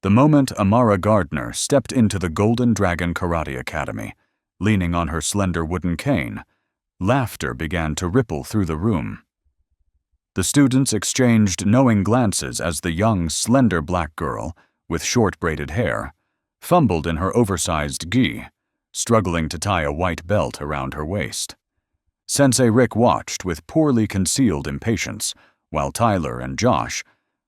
The moment Thelma Gardner stepped into the Golden Dragon Karate Academy, leaning on her slender wooden cane, laughter began to ripple through the room. The students exchanged knowing glances as the young, slender black girl, with short braided hair, fumbled in her oversized gi, struggling to tie a white belt around her waist. Sensei Rick watched with poorly concealed impatience, while Tyler and Josh,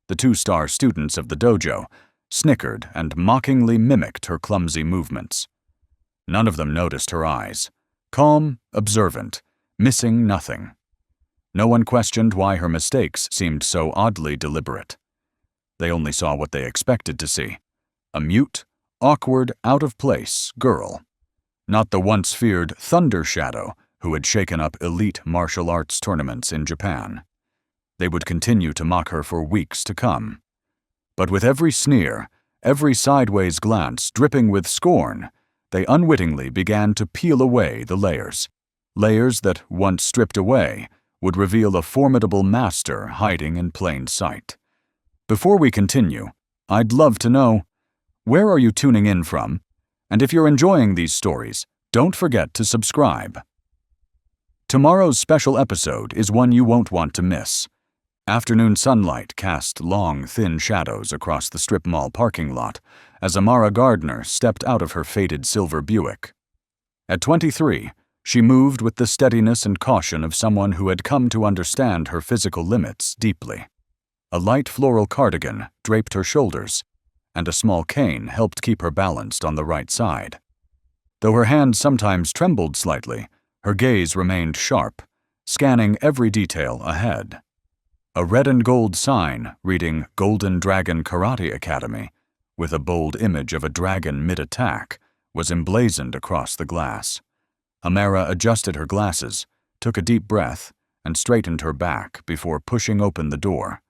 the two-star students of the dojo, snickered and mockingly mimicked her clumsy movements. None of them noticed her eyes, calm, observant, missing nothing. No one questioned why her mistakes seemed so oddly deliberate. They only saw what they expected to see: a mute, awkward, out-of-place girl. Not the once-feared Thunder Shadow who had shaken up elite martial arts tournaments in Japan. They would continue to mock her for weeks to come. But with every sneer, every sideways glance dripping with scorn, they unwittingly began to peel away the layers. Layers that, once stripped away, would reveal a formidable master hiding in plain sight. Before we continue, I'd love to know, where are you tuning in from? And if you're enjoying these stories, don't forget to subscribe. Tomorrow's special episode is one you won't want to miss. Afternoon sunlight cast long, thin shadows across the strip mall parking lot as Thelma Gardner stepped out of her faded silver Buick. At 23, she moved with the steadiness and caution of someone who had come to understand her physical limits deeply. A light floral cardigan draped her shoulders, and a small cane helped keep her balanced on the right side. Though her hands sometimes trembled slightly, her gaze remained sharp, scanning every detail ahead. A red and gold sign reading Golden Dragon Karate Academy, with a bold image of a dragon mid-attack, was emblazoned across the glass. Thelma adjusted her glasses, took a deep breath, and straightened her back before pushing open the door.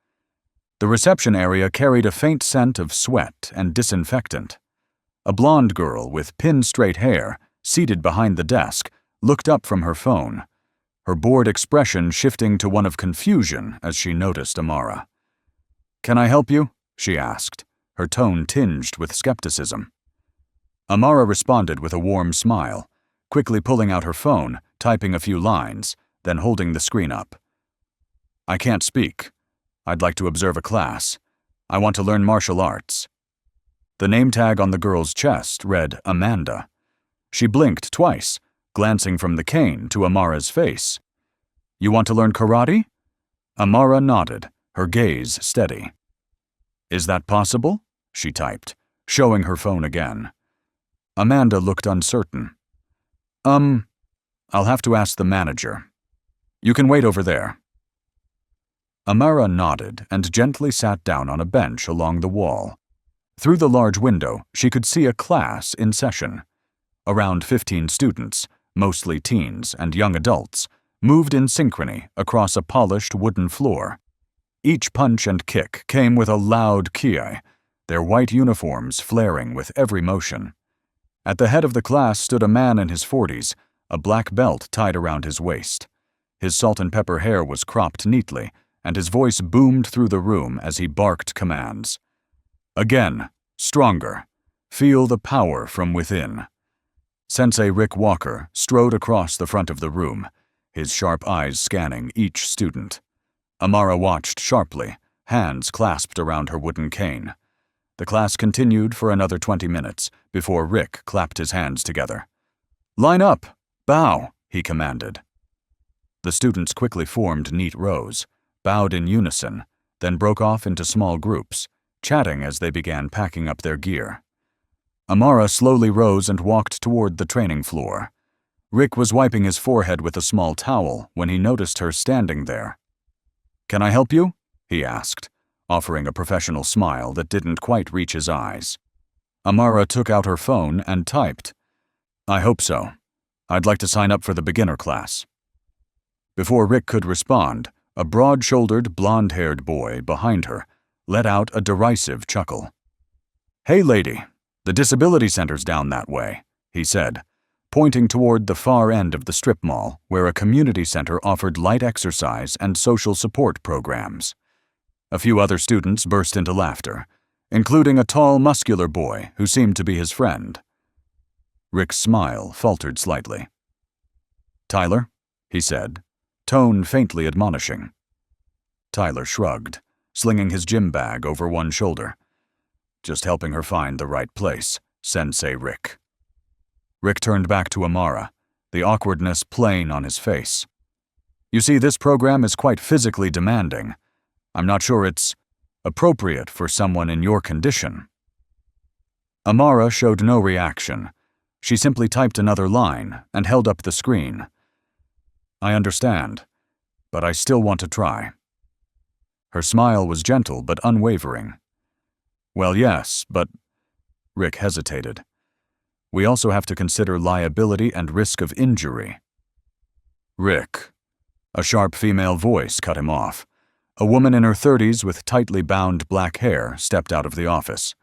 The reception area carried a faint scent of sweat and disinfectant. A blonde girl with pin-straight hair, seated behind the desk, looked up from her phone, her bored expression shifting to one of confusion as she noticed Thelma. "Can I help you?" she asked, her tone tinged with skepticism. Thelma responded with a warm smile, quickly pulling out her phone, typing a few lines, then holding the screen up. "I can't speak. I'd like to observe a class. I want to learn martial arts." The name tag on the girl's chest read Amanda. She blinked twice, glancing from the cane to Thelma's face. "You want to learn karate?" Thelma nodded, her gaze steady. "Is that possible?" she typed, showing her phone again. Amanda looked uncertain. I'll have to ask the manager. You can wait over there." Thelma nodded and gently sat down on a bench along the wall. Through the large window, she could see a class in session. Around 15 students, mostly teens and young adults, moved in synchrony across a polished wooden floor. Each punch and kick came with a loud kiai, their white uniforms flaring with every motion. At the head of the class stood a man in his 40s, a black belt tied around his waist. His salt and pepper hair was cropped neatly, and his voice boomed through the room as he barked commands. "Again, stronger. Feel the power from within." Sensei Rick Walker strode across the front of the room, his sharp eyes scanning each student. Thelma watched sharply, hands clasped around her wooden cane. The class continued for another 20 minutes before Rick clapped his hands together. "Line up! Bow!" he commanded. The students quickly formed neat rows, bowed in unison, then broke off into small groups, chatting as they began packing up their gear. Thelma slowly rose and walked toward the training floor. Rick was wiping his forehead with a small towel when he noticed her standing there. "Can I help you?" he asked, offering a professional smile that didn't quite reach his eyes. Thelma took out her phone and typed, "I hope so. I'd like to sign up for the beginner class." Before Rick could respond, a broad-shouldered, blonde-haired boy behind her let out a derisive chuckle. "Hey, lady, the disability center's down that way," he said, pointing toward the far end of the strip mall where a community center offered light exercise and social support programs. A few other students burst into laughter, including a tall, muscular boy who seemed to be his friend. Rick's smile faltered slightly. "Tyler?" he said, tone faintly admonishing. Tyler shrugged, slinging his gym bag over one shoulder. "Just helping her find the right place, Sensei Rick." Rick turned back to Amara, the awkwardness plain on his face. "You see, this program is quite physically demanding. I'm not sure it's appropriate for someone in your condition." Amara showed no reaction. She simply typed another line and held up the screen. "I understand, but I still want to try." Her smile was gentle but unwavering. "Well, yes, but—" Rick hesitated. "We also have to consider liability and risk of injury." "Rick." A sharp female voice cut him off. A woman in her 30s with tightly bound black hair stepped out of the office.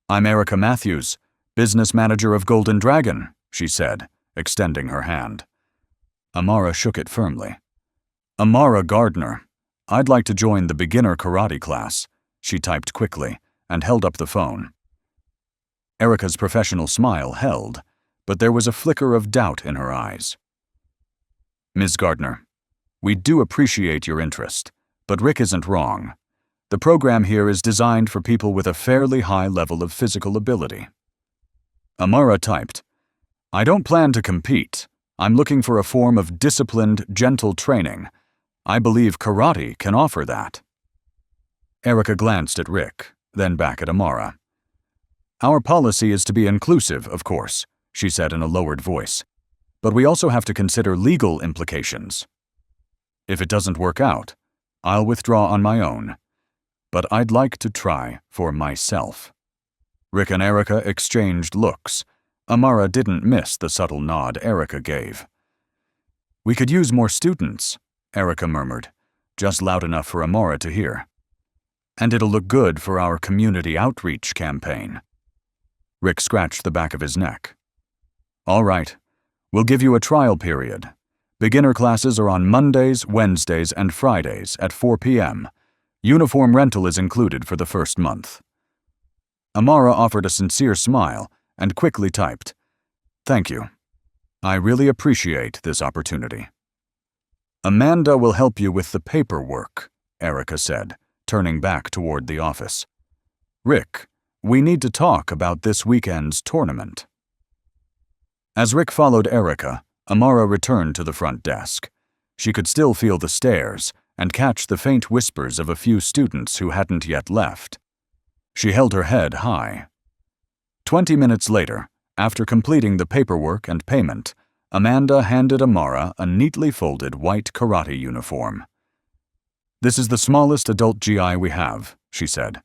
"I'm Erica Matthews, business manager of Golden Dragon," she said, extending her hand. Amara shook it firmly. "Thelma Gardner. I'd like to join the beginner karate class," she typed quickly and held up the phone. Erica's professional smile held, but there was a flicker of doubt in her eyes. "Ms. Gardner, we do appreciate your interest, but Rick isn't wrong. The program here is designed for people with a fairly high level of physical ability." Amara typed, "I don't plan to compete. I'm looking for a form of disciplined, gentle training. I believe karate can offer that." Erica glanced at Rick, then back at Amara. "Our policy is to be inclusive, of course," she said in a lowered voice. "But we also have to consider legal implications. If it doesn't work out, I'll withdraw on my own. But I'd like to try for myself." Rick and Erica exchanged looks. Amara didn't miss the subtle nod Erica gave. "We could use more students," Erica murmured, just loud enough for Amara to hear. "And it'll look good for our community outreach campaign." Rick scratched the back of his neck. "All right, we'll give you a trial period. Beginner classes are on Mondays, Wednesdays, and Fridays at 4 p.m. Uniform rental is included for the first month." Amara offered a sincere smile and quickly typed, "Thank you. I really appreciate this opportunity." "Amanda will help you with the paperwork," Erica said, turning back toward the office. "Rick, we need to talk about this weekend's tournament." As Rick followed Erica, Amara returned to the front desk. She could still feel the stares and catch the faint whispers of a few students who hadn't yet left. She held her head high. 20 minutes later, after completing the paperwork and payment, Amanda handed Amara a neatly folded white karate uniform. "This is the smallest adult GI we have," she said.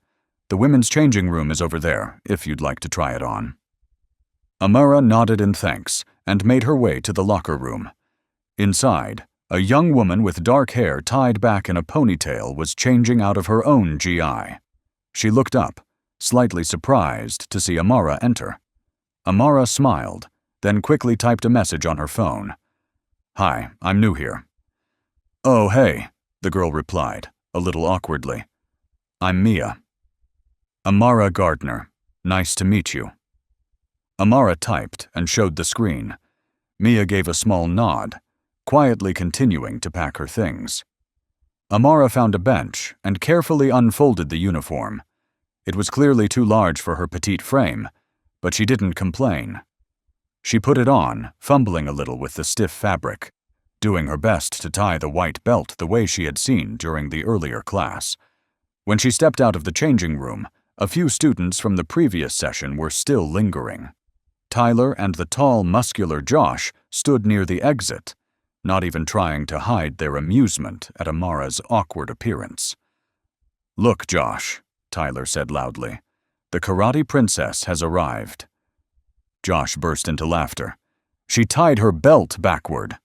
"The women's changing room is over there, if you'd like to try it on." Amara nodded in thanks and made her way to the locker room. Inside, a young woman with dark hair tied back in a ponytail was changing out of her own GI. She looked up, slightly surprised to see Amara enter. Amara smiled, then quickly typed a message on her phone. "Hi, I'm new here." "Oh, hey," the girl replied, a little awkwardly. "I'm Mia." "Thelma Gardner. Nice to meet you." Amara typed and showed the screen. Mia gave a small nod, quietly continuing to pack her things. Amara found a bench and carefully unfolded the uniform. It was clearly too large for her petite frame, but she didn't complain. She put it on, fumbling a little with the stiff fabric, doing her best to tie the white belt the way she had seen during the earlier class. When she stepped out of the changing room, a few students from the previous session were still lingering. Tyler and the tall, muscular Josh stood near the exit, not even trying to hide their amusement at Amara's awkward appearance. "Look, Josh," Tyler said loudly. "The karate princess has arrived." Josh burst into laughter. "She tied her belt backward."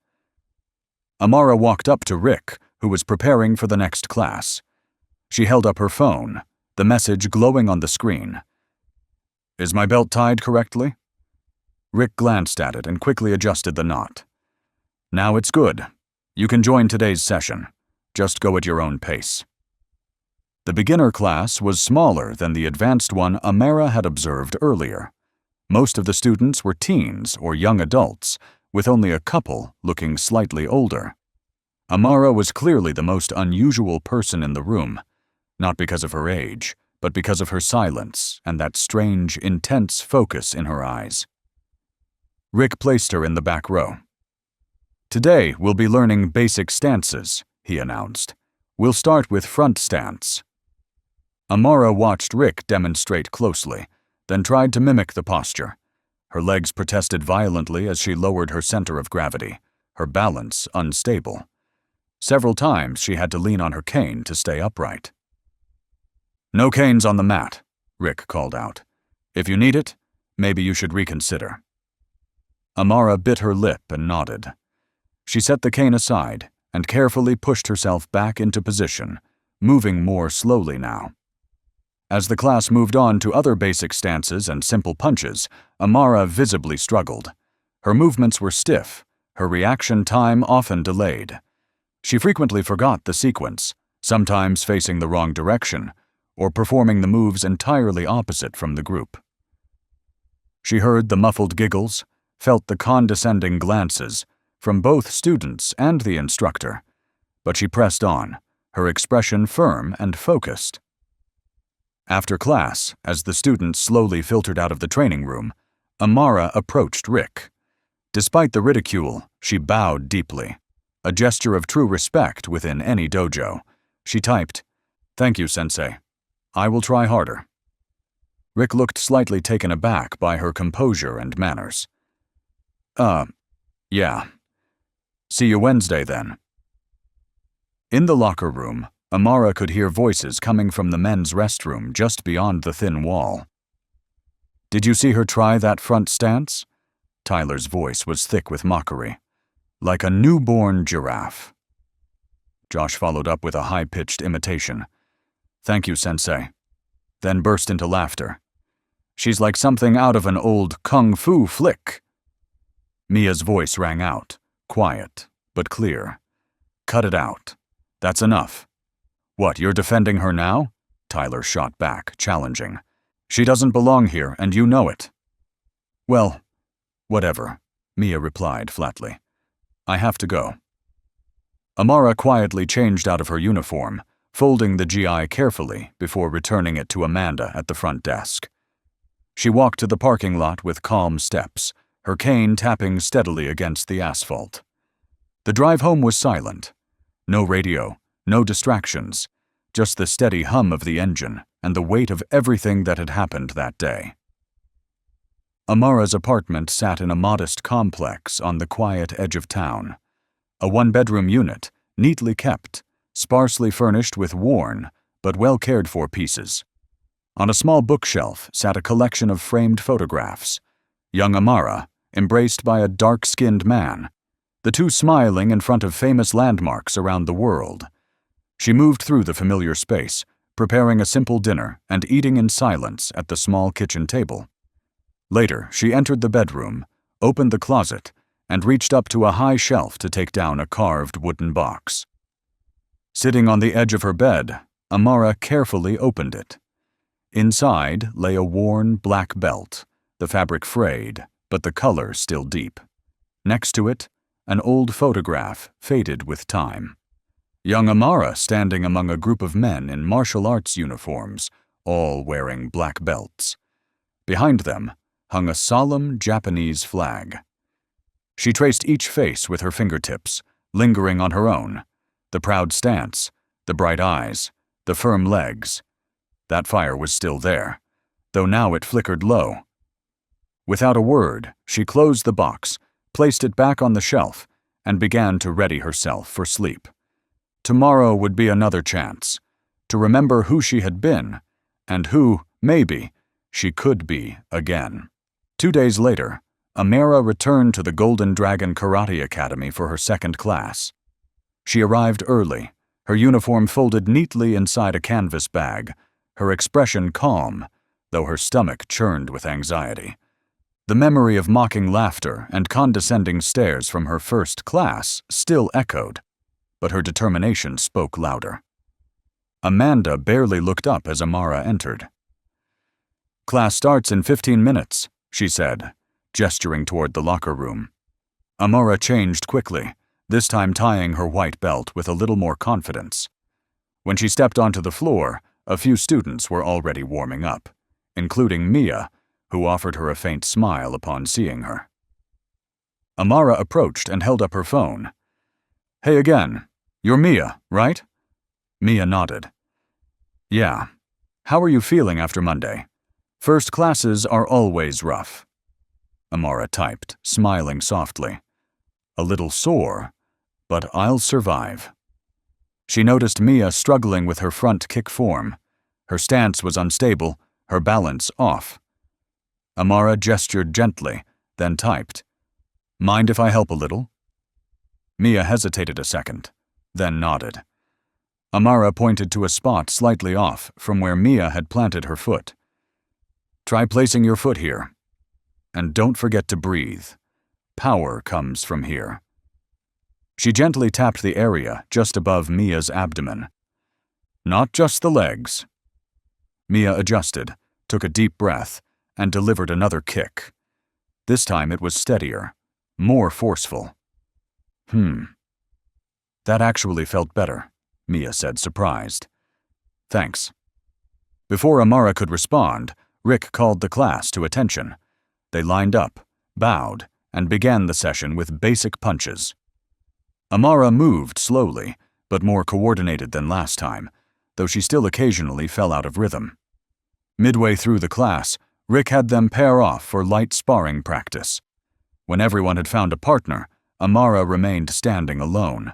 Amara walked up to Rick, who was preparing for the next class. She held up her phone, the message glowing on the screen. "Is my belt tied correctly?" Rick glanced at it and quickly adjusted the knot. "Now it's good. You can join today's session. Just go at your own pace." The beginner class was smaller than the advanced one Amara had observed earlier. Most of the students were teens or young adults, with only a couple looking slightly older. Amara was clearly the most unusual person in the room, not because of her age, but because of her silence and that strange, intense focus in her eyes. Rick placed her in the back row. "Today we'll be learning basic stances," he announced. "We'll start with front stance." Amara watched Rick demonstrate closely, then tried to mimic the posture. Her legs protested violently as she lowered her center of gravity, her balance unstable. Several times she had to lean on her cane to stay upright. "No canes on the mat," Rick called out. "If you need it, maybe you should reconsider." Amara bit her lip and nodded. She set the cane aside and carefully pushed herself back into position, moving more slowly now. As the class moved on to other basic stances and simple punches, Amara visibly struggled. Her movements were stiff, her reaction time often delayed. She frequently forgot the sequence, sometimes facing the wrong direction, or performing the moves entirely opposite from the group. She heard the muffled giggles, felt the condescending glances, from both students and the instructor, but she pressed on, her expression firm and focused. After class, as the students slowly filtered out of the training room, Amara approached Rick. Despite the ridicule, she bowed deeply, a gesture of true respect within any dojo. She typed, "Thank you, Sensei. I will try harder." Rick looked slightly taken aback by her composure and manners. Yeah. See you Wednesday, then." In the locker room, Amara could hear voices coming from the men's restroom just beyond the thin wall. "Did you see her try that front stance?" Tyler's voice was thick with mockery. "Like a newborn giraffe." Josh followed up with a high-pitched imitation. "Thank you, Sensei," then burst into laughter. "She's like something out of an old kung fu flick." Mia's voice rang out, quiet, but clear. "Cut it out. That's enough." "What, you're defending her now?" Tyler shot back, challenging. "She doesn't belong here, and you know it." "Well, whatever," Mia replied flatly. "I have to go." Amara quietly changed out of her uniform, folding the GI carefully before returning it to Amanda at the front desk. She walked to the parking lot with calm steps, her cane tapping steadily against the asphalt. The drive home was silent. No radio, no distractions, just the steady hum of the engine and the weight of everything that had happened that day. Amara's apartment sat in a modest complex on the quiet edge of town. A one-bedroom unit, neatly kept, sparsely furnished with worn but well-cared-for pieces. On a small bookshelf sat a collection of framed photographs. Young Amara, embraced by a dark-skinned man, the two smiling in front of famous landmarks around the world. She moved through the familiar space, preparing a simple dinner and eating in silence at the small kitchen table. Later, she entered the bedroom, opened the closet, and reached up to a high shelf to take down a carved wooden box. Sitting on the edge of her bed, Amara carefully opened it. Inside lay a worn black belt, the fabric frayed, but the color still deep. Next to it, an old photograph faded with time. Young Amara standing among a group of men in martial arts uniforms, all wearing black belts. Behind them hung a solemn Japanese flag. She traced each face with her fingertips, lingering on her own. The proud stance, the bright eyes, the firm legs. That fire was still there, though now it flickered low. Without a word, she closed the box, placed it back on the shelf, and began to ready herself for sleep. Tomorrow would be another chance, to remember who she had been, and who, maybe, she could be again. 2 days later, Amara returned to the Golden Dragon Karate Academy for her second class. She arrived early, her uniform folded neatly inside a canvas bag, her expression calm, though her stomach churned with anxiety. The memory of mocking laughter and condescending stares from her first class still echoed, but her determination spoke louder. Amanda barely looked up as Amara entered. "Class starts in 15 minutes, she said, gesturing toward the locker room. Amara changed quickly, this time tying her white belt with a little more confidence. When she stepped onto the floor, a few students were already warming up, including Mia, who offered her a faint smile upon seeing her. Amara approached and held up her phone. "Hey again. You're Mia, right?" Mia nodded. "Yeah. How are you feeling after Monday? First classes are always rough." Amara typed, smiling softly. "A little sore, but I'll survive." She noticed Mia struggling with her front kick form. Her stance was unstable, her balance off. Amara gestured gently, then typed, "Mind if I help a little?" Mia hesitated a second, then nodded. Amara pointed to a spot slightly off from where Mia had planted her foot. "Try placing your foot here. And don't forget to breathe. Power comes from here." She gently tapped the area just above Mia's abdomen. "Not just the legs." Mia adjusted, took a deep breath, and delivered another kick. This time it was steadier, more forceful. That actually felt better," Mia said, surprised. "Thanks." Before Amara could respond, Rick called the class to attention. They lined up, bowed, and began the session with basic punches. Amara moved slowly, but more coordinated than last time, though she still occasionally fell out of rhythm. Midway through the class, Rick had them pair off for light sparring practice. When everyone had found a partner, Amara remained standing alone.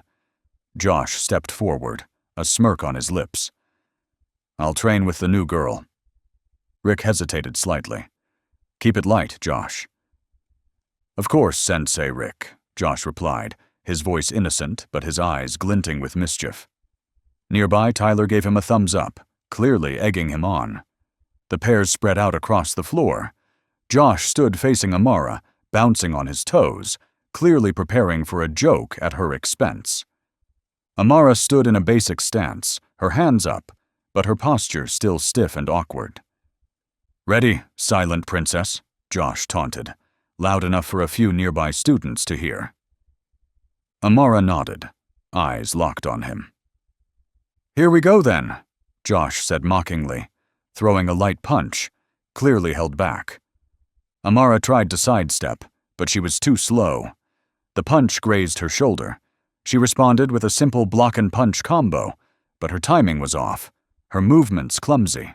Josh stepped forward, a smirk on his lips. "I'll train with the new girl." Rick hesitated slightly. "Keep it light, Josh." "Of course, Sensei Rick," Josh replied, his voice innocent but his eyes glinting with mischief. Nearby, Tyler gave him a thumbs up, clearly egging him on. The pairs spread out across the floor. Josh stood facing Amara, bouncing on his toes, clearly preparing for a joke at her expense. Amara stood in a basic stance, her hands up, but her posture still stiff and awkward. "Ready, silent princess," Josh taunted, loud enough for a few nearby students to hear. Amara nodded, eyes locked on him. "Here we go then," Josh said mockingly, throwing a light punch, clearly held back. Amara tried to sidestep, but she was too slow. The punch grazed her shoulder. She responded with a simple block-and-punch combo, but her timing was off, her movements clumsy.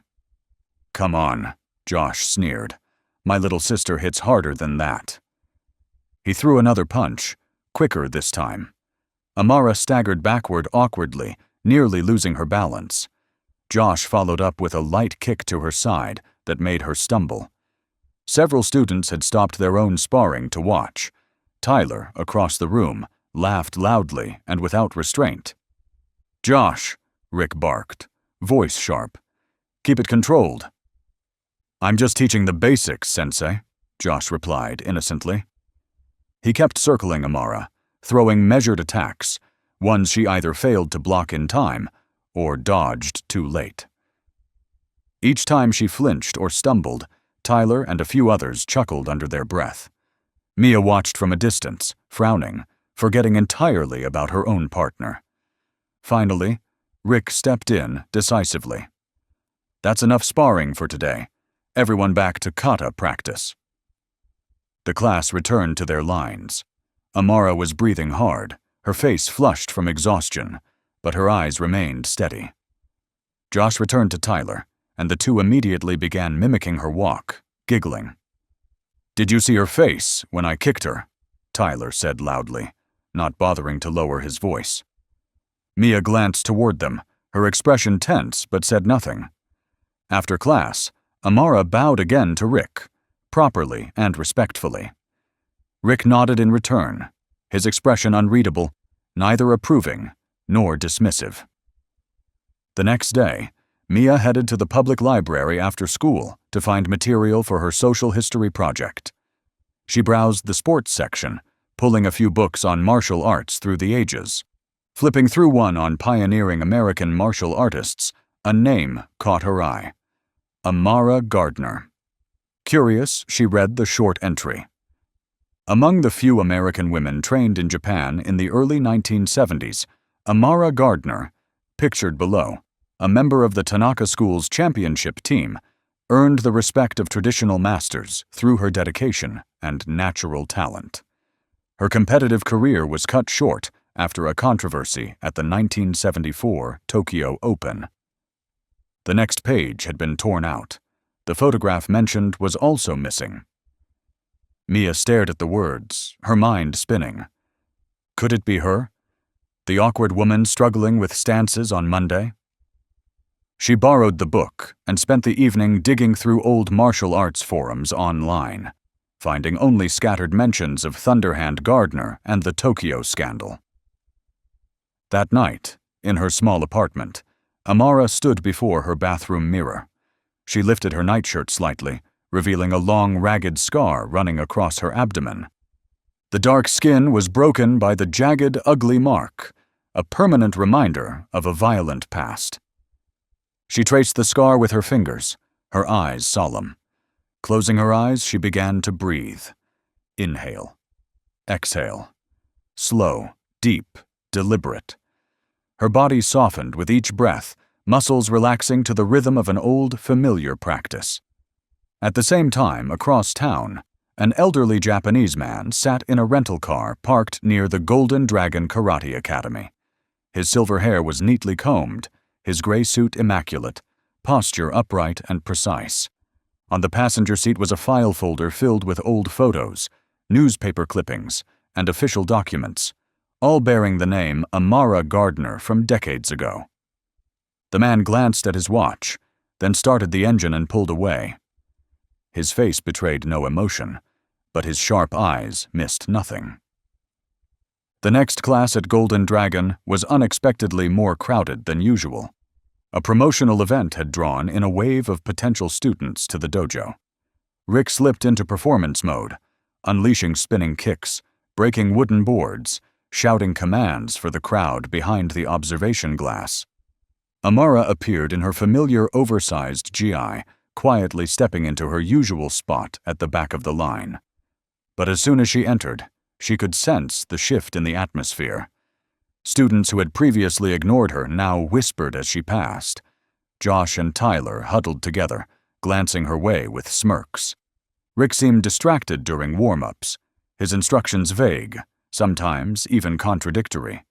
"Come on," Josh sneered. "My little sister hits harder than that." He threw another punch, quicker this time. Amara staggered backward awkwardly, nearly losing her balance. Josh followed up with a light kick to her side that made her stumble. Several students had stopped their own sparring to watch. Tyler, across the room, laughed loudly and without restraint. "Josh," Rick barked, voice sharp. "Keep it controlled." "I'm just teaching the basics, Sensei," Josh replied innocently. He kept circling Amara, throwing measured attacks, ones she either failed to block in time or dodged too late. Each time she flinched or stumbled, Tyler and a few others chuckled under their breath. Mia watched from a distance, frowning, forgetting entirely about her own partner. Finally, Rick stepped in decisively. "That's enough sparring for today. Everyone back to kata practice." The class returned to their lines. Amara was breathing hard, her face flushed from exhaustion, but her eyes remained steady. Josh returned to Tyler, and the two immediately began mimicking her walk, giggling. "Did you see her face when I kicked her?" Tyler said loudly, not bothering to lower his voice. Mia glanced toward them, her expression tense but said nothing. After class, Amara bowed again to Rick, properly and respectfully. Rick nodded in return, his expression unreadable, neither approving nor dismissive. The next day, Mia headed to the public library after school to find material for her social history project. She browsed the sports section, pulling a few books on martial arts through the ages. Flipping through one on pioneering American martial artists, A name caught her eye. Thelma Gardner. Curious, she read the short entry. Among the few American women trained in Japan in the early 1970s, Thelma Gardner, pictured below, a member of the Tanaka School's championship team, earned the respect of traditional masters through her dedication and natural talent. Her competitive career was cut short after a controversy at the 1974 Tokyo Open. The next page had been torn out. The photograph mentioned was also missing. Mia stared at the words, her mind spinning. Could it be her? The awkward woman struggling with stances on Monday? She borrowed the book and spent the evening digging through old martial arts forums online, finding only scattered mentions of Thunderhand Gardner and the Tokyo scandal. That night, in her small apartment, Thelma stood before her bathroom mirror. She lifted her nightshirt slightly, revealing a long, ragged scar running across her abdomen. The dark skin was broken by the jagged, ugly mark, a permanent reminder of a violent past. She traced the scar with her fingers, her eyes solemn. Closing her eyes, she began to breathe. Inhale. Exhale. Slow, deep, deliberate. Her body softened with each breath, muscles relaxing to the rhythm of an old, familiar practice. At the same time, across town, an elderly Japanese man sat in a rental car parked near the Golden Dragon Karate Academy. His silver hair was neatly combed, his gray suit immaculate, posture upright and precise. On the passenger seat was a file folder filled with old photos, newspaper clippings, and official documents, all bearing the name Thelma Gardner from decades ago. The man glanced at his watch, then started the engine and pulled away. His face betrayed no emotion, but his sharp eyes missed nothing. The next class at Golden Dragon was unexpectedly more crowded than usual. A promotional event had drawn in a wave of potential students to the dojo. Rick slipped into performance mode, unleashing spinning kicks, breaking wooden boards, shouting commands for the crowd behind the observation glass. Thelma appeared in her familiar oversized GI, quietly stepping into her usual spot at the back of the line. But as soon as she entered, she could sense the shift in the atmosphere. Students who had previously ignored her now whispered as she passed. Josh and Tyler huddled together, glancing her way with smirks. Rick seemed distracted during warm-ups, his instructions vague, sometimes even contradictory.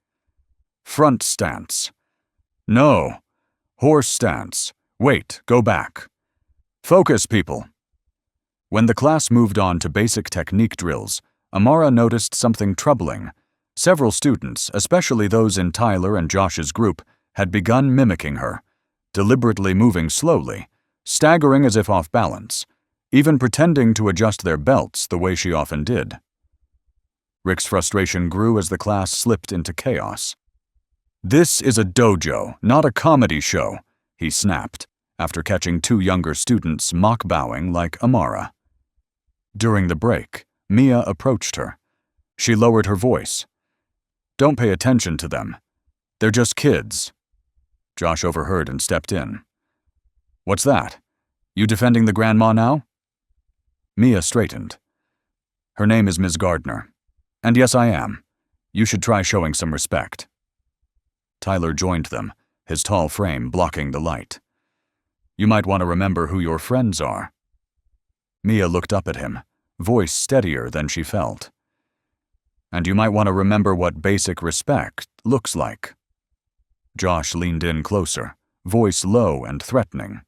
Front stance. No. Horse stance. Wait, go back. Focus, people. When the class moved on to basic technique drills, Thelma noticed something troubling. Several students, especially those in Tyler and Josh's group, had begun mimicking her, deliberately moving slowly, staggering as if off balance, even pretending to adjust their belts the way she often did. Rick's frustration grew as the class slipped into chaos. "This is a dojo, not a comedy show," he snapped, after catching two younger students mock-bowing like Thelma. During the break, Mia approached her. She lowered her voice. "Don't pay attention to them. They're just kids." Josh overheard and stepped in. "What's that? You defending the grandma now?" Mia straightened. "Her name is Ms. Gardner. And yes, I am. You should try showing some respect." Tyler joined them, his tall frame blocking the light. "You might want to remember who your friends are." Mia looked up at him, voice steadier than she felt. "And you might want to remember what basic respect looks like." Josh leaned in closer, voice low and threatening.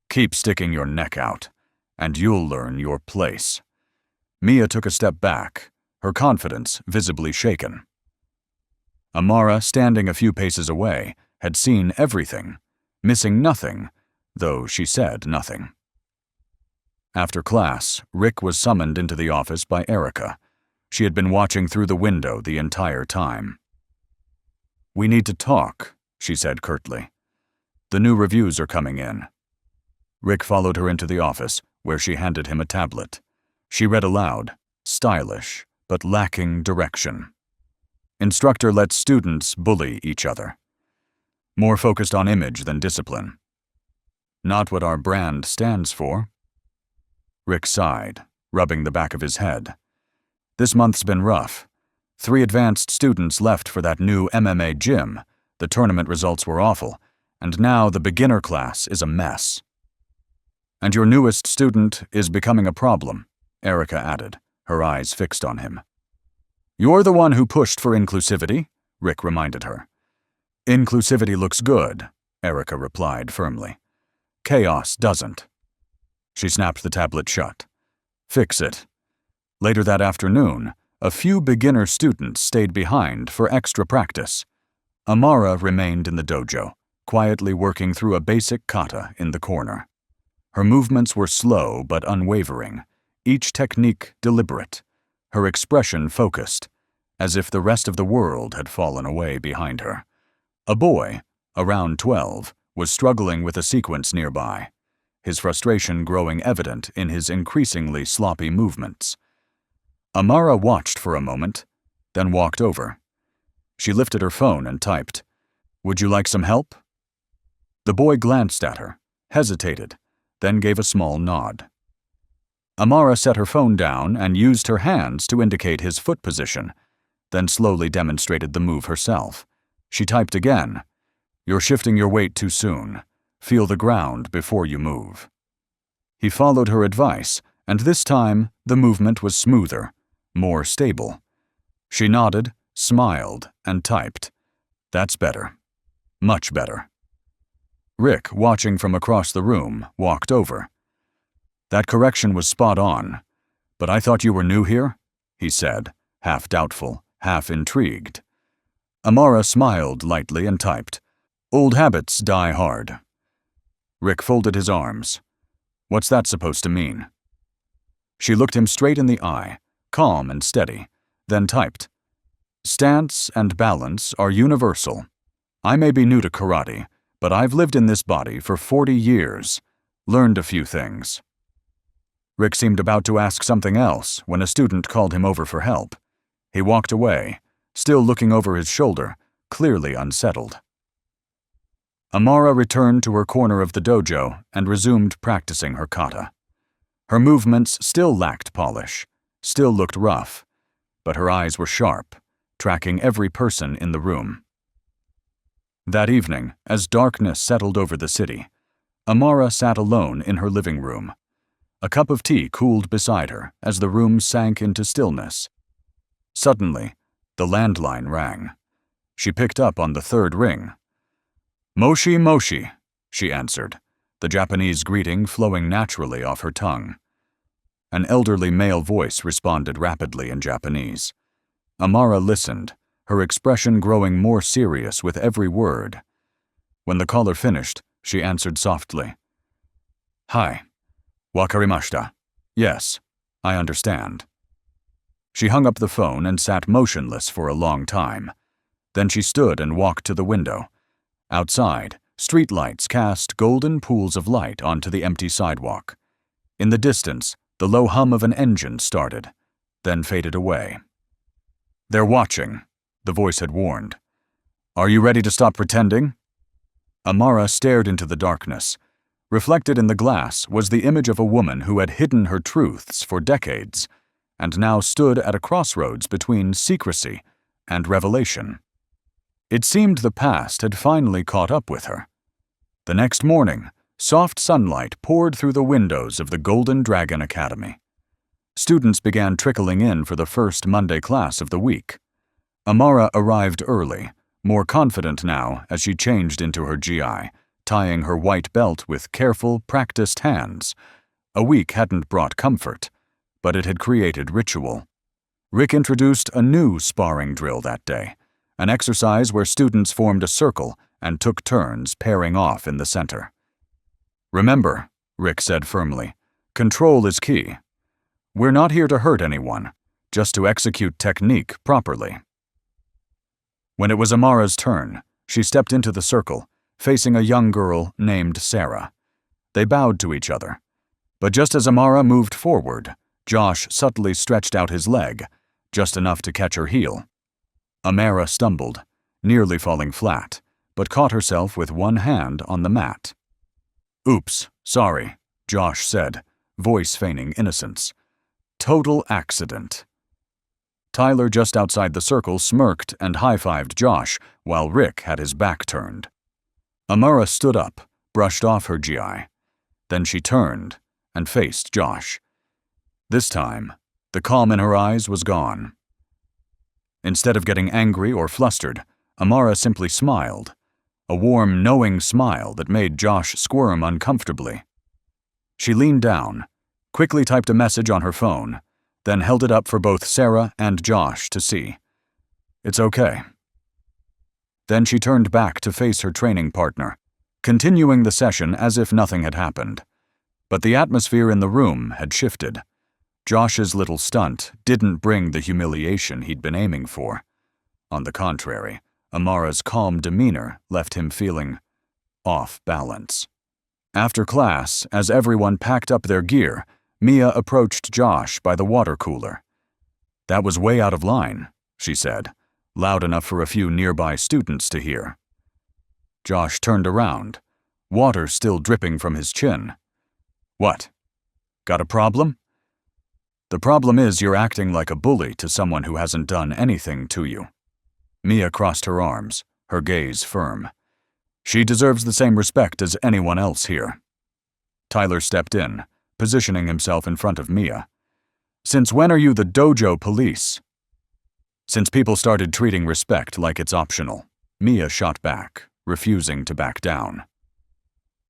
"Keep sticking your neck out, and you'll learn your place." Mia took a step back, her confidence visibly shaken. Thelma, standing a few paces away, had seen everything, missing nothing, though she said nothing. After class, Rick was summoned into the office by Erica. She had been watching through the window the entire time. "We need to talk," she said curtly. "The new reviews are coming in." Rick followed her into the office, where she handed him a tablet. She read aloud, stylish, but lacking direction. "Instructor lets students bully each other." more focused on image than discipline. Not what our brand stands for. Rick sighed, rubbing the back of his head. This month's been rough. 3 advanced students left for that new MMA gym. The tournament results were awful, and now the beginner class is a mess. And your newest student is becoming a problem, Erica added, her eyes fixed on him. You're the one who pushed for inclusivity, Rick reminded her. Inclusivity looks good, Erica replied firmly. Chaos doesn't. She snapped the tablet shut. Fix it. Later that afternoon, a few beginner students stayed behind for extra practice. Amara remained in the dojo, quietly working through a basic kata in the corner. Her movements were slow but unwavering, each technique deliberate, her expression focused, as if the rest of the world had fallen away behind her. A boy, around 12, was struggling with a sequence nearby, his frustration growing evident in his increasingly sloppy movements. Amara watched for a moment, then walked over. She lifted her phone and typed, "Would you like some help?" The boy glanced at her, hesitated, then gave a small nod. Amara set her phone down and used her hands to indicate his foot position, then slowly demonstrated the move herself. She typed again, "You're shifting your weight too soon. Feel the ground before you move." He followed her advice, and this time the movement was smoother, more stable. She nodded, smiled, and typed, "That's better. Much better." Rick, watching from across the room, walked over. "That correction was spot on, but I thought you were new here?" he said, half doubtful, half intrigued. Amara smiled lightly and typed, "Old habits die hard." Rick folded his arms. "What's that supposed to mean?" She looked him straight in the eye, calm and steady, then typed, "Stance and balance are universal. I may be new to karate, but I've lived in this body for 40 years, learned a few things." Rick seemed about to ask something else when a student called him over for help. He walked away, still looking over his shoulder, clearly unsettled. Amara returned to her corner of the dojo and resumed practicing her kata. Her movements still lacked polish, still looked rough, but her eyes were sharp, tracking every person in the room. That evening, as darkness settled over the city, Amara sat alone in her living room. A cup of tea cooled beside her as the room sank into stillness. Suddenly, the landline rang. She picked up on the 3rd ring. "Moshi moshi," she answered, the Japanese greeting flowing naturally off her tongue. An elderly male voice responded rapidly in Japanese. Amara listened, her expression growing more serious with every word. When the caller finished, she answered softly. "Hi. Wakarimashita. Yes, I understand." She hung up the phone and sat motionless for a long time. Then she stood and walked to the window. Outside, streetlights cast golden pools of light onto the empty sidewalk. In the distance, the low hum of an engine started, then faded away. "They're watching," the voice had warned. "Are you ready to stop pretending?" Amara stared into the darkness. Reflected in the glass was the image of a woman who had hidden her truths for decades, and now stood at a crossroads between secrecy and revelation. It seemed the past had finally caught up with her. The next morning, soft sunlight poured through the windows of the Golden Dragon Academy. Students began trickling in for the first Monday class of the week. Amara arrived early, more confident now as she changed into her gi, tying her white belt with careful, practiced hands. A week hadn't brought comfort, but it had created ritual. Rick introduced a new sparring drill that day, an exercise where students formed a circle and took turns pairing off in the center. "Remember," Rick said firmly, "control is key. We're not here to hurt anyone, just to execute technique properly." When it was Amara's turn, she stepped into the circle, facing a young girl named Sarah. They bowed to each other. But just as Amara moved forward, Josh subtly stretched out his leg, just enough to catch her heel. Amara stumbled, nearly falling flat, but caught herself with one hand on the mat. "Oops, sorry," Josh said, voice feigning innocence. "Total accident." Tyler just outside the circle smirked and high-fived Josh while Rick had his back turned. Amara stood up, brushed off her GI. Then she turned and faced Josh. This time, the calm in her eyes was gone. Instead of getting angry or flustered, Amara simply smiled, a warm, knowing smile that made Josh squirm uncomfortably. She leaned down, quickly typed a message on her phone, then held it up for both Sarah and Josh to see. "It's okay." Then she turned back to face her training partner, continuing the session as if nothing had happened. But the atmosphere in the room had shifted. Josh's little stunt didn't bring the humiliation he'd been aiming for. On the contrary, Amara's calm demeanor left him feeling off balance. After class, as everyone packed up their gear, Mia approached Josh by the water cooler. "That was way out of line," she said, loud enough for a few nearby students to hear. Josh turned around, water still dripping from his chin. "What? Got a problem?" "The problem is you're acting like a bully to someone who hasn't done anything to you." Mia crossed her arms, her gaze firm. "She deserves the same respect as anyone else here." Tyler stepped in, positioning himself in front of Mia. "Since when are you the dojo police?" "Since people started treating respect like it's optional," Mia shot back, refusing to back down.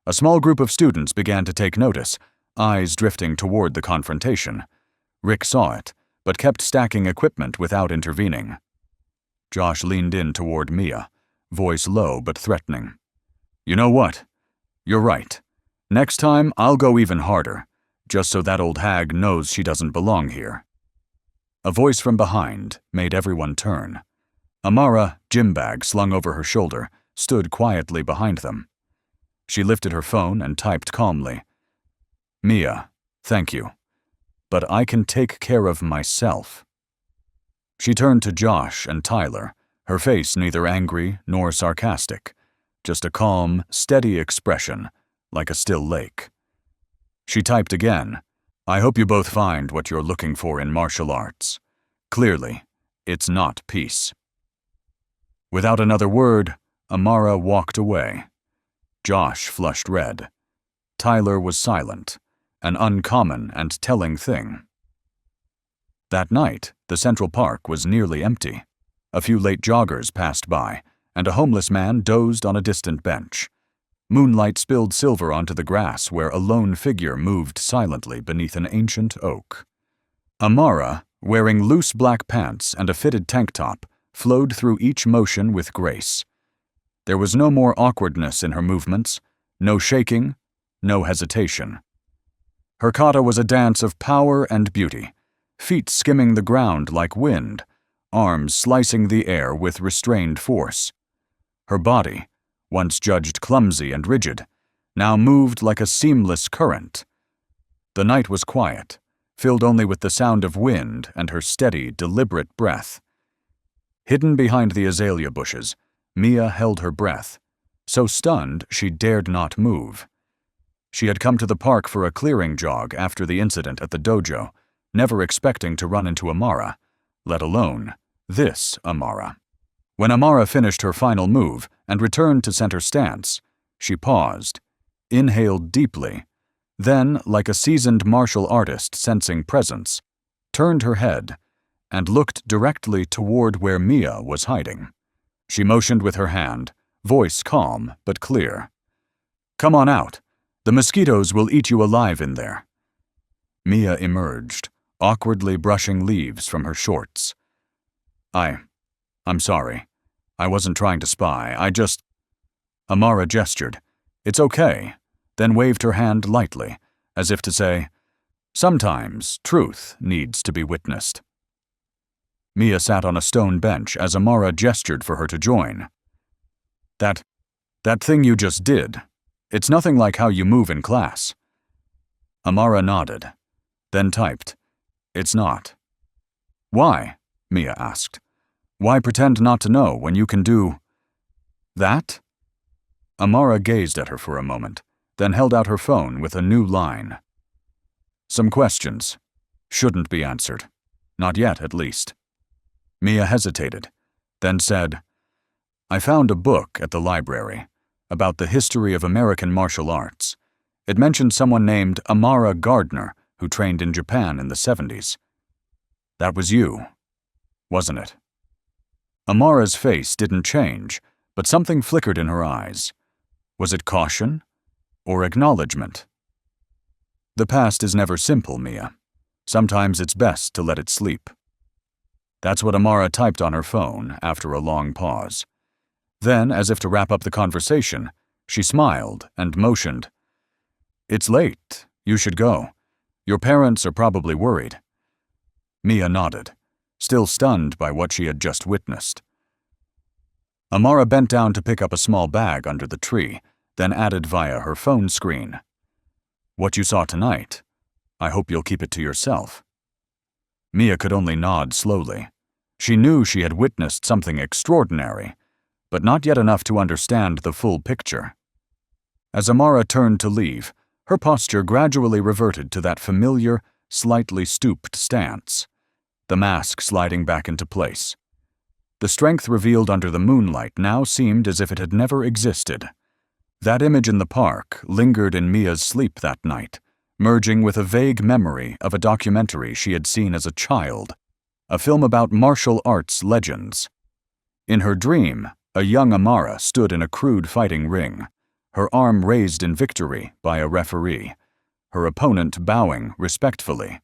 A small group of students began to take notice, eyes drifting toward the confrontation. Rick saw it, but kept stacking equipment without intervening. Josh leaned in toward Mia, voice low but threatening. "You know what? You're right. Next time, I'll go even harder, just so that old hag knows she doesn't belong here." A voice from behind made everyone turn. Amara, gym bag slung over her shoulder, stood quietly behind them. She lifted her phone and typed calmly, "Mia, thank you, but I can take care of myself." She turned to Josh and Tyler, her face neither angry nor sarcastic, just a calm, steady expression, like a still lake. She typed again, "I hope you both find what you're looking for in martial arts. Clearly, it's not peace." Without another word, Amara walked away. Josh flushed red. Tyler was silent, an uncommon and telling thing. That night, the Central Park was nearly empty. A few late joggers passed by, and a homeless man dozed on a distant bench. Moonlight spilled silver onto the grass where a lone figure moved silently beneath an ancient oak. Amara, wearing loose black pants and a fitted tank top, flowed through each motion with grace. There was no more awkwardness in her movements, no shaking, no hesitation. Her kata was a dance of power and beauty, feet skimming the ground like wind, arms slicing the air with restrained force. Her body, once judged clumsy and rigid, now moved like a seamless current. The night was quiet, filled only with the sound of wind and her steady, deliberate breath. Hidden behind the azalea bushes, Mia held her breath, so stunned she dared not move. She had come to the park for a clearing jog after the incident at the dojo, never expecting to run into Amara, let alone this Amara. When Amara finished her final move and returned to center stance, she paused, inhaled deeply, then, like a seasoned martial artist sensing presence, turned her head and looked directly toward where Mia was hiding. She motioned with her hand, voice calm but clear. "Come on out. The mosquitoes will eat you alive in there." Mia emerged, awkwardly brushing leaves from her shorts. I'm sorry. I wasn't trying to spy, I just—" Amara gestured. "It's okay," then waved her hand lightly, as if to say, "Sometimes truth needs to be witnessed." Mia sat on a stone bench as Amara gestured for her to join. That thing you just did, it's nothing like how you move in class." Amara nodded, then typed, "It's not." "Why?" Mia asked. "Why pretend not to know when you can do that?" Amara gazed at her for a moment, then held out her phone with a new line. Some questions. Shouldn't be answered. Not yet, at least. Mia hesitated, then said, I found a book at the library about the history of American martial arts. It mentioned someone named Thelma Gardner who trained in Japan in the 70s. That was you, wasn't it? Amara's face didn't change, but something flickered in her eyes. Was it caution or acknowledgement? The past is never simple, Mia. Sometimes it's best to let it sleep. That's what Amara typed on her phone after a long pause. Then, as if to wrap up the conversation, she smiled and motioned. It's late. You should go. Your parents are probably worried. Mia nodded, still stunned by what she had just witnessed. Amara bent down to pick up a small bag under the tree, then added via her phone screen. What you saw tonight, I hope you'll keep it to yourself. Mia could only nod slowly. She knew she had witnessed something extraordinary, but not yet enough to understand the full picture. As Amara turned to leave, her posture gradually reverted to that familiar, slightly stooped stance, the mask sliding back into place. The strength revealed under the moonlight now seemed as if it had never existed. That image in the park lingered in Mia's sleep that night, merging with a vague memory of a documentary she had seen as a child, a film about martial arts legends. In her dream, a young Amara stood in a crude fighting ring, her arm raised in victory by a referee, her opponent bowing respectfully.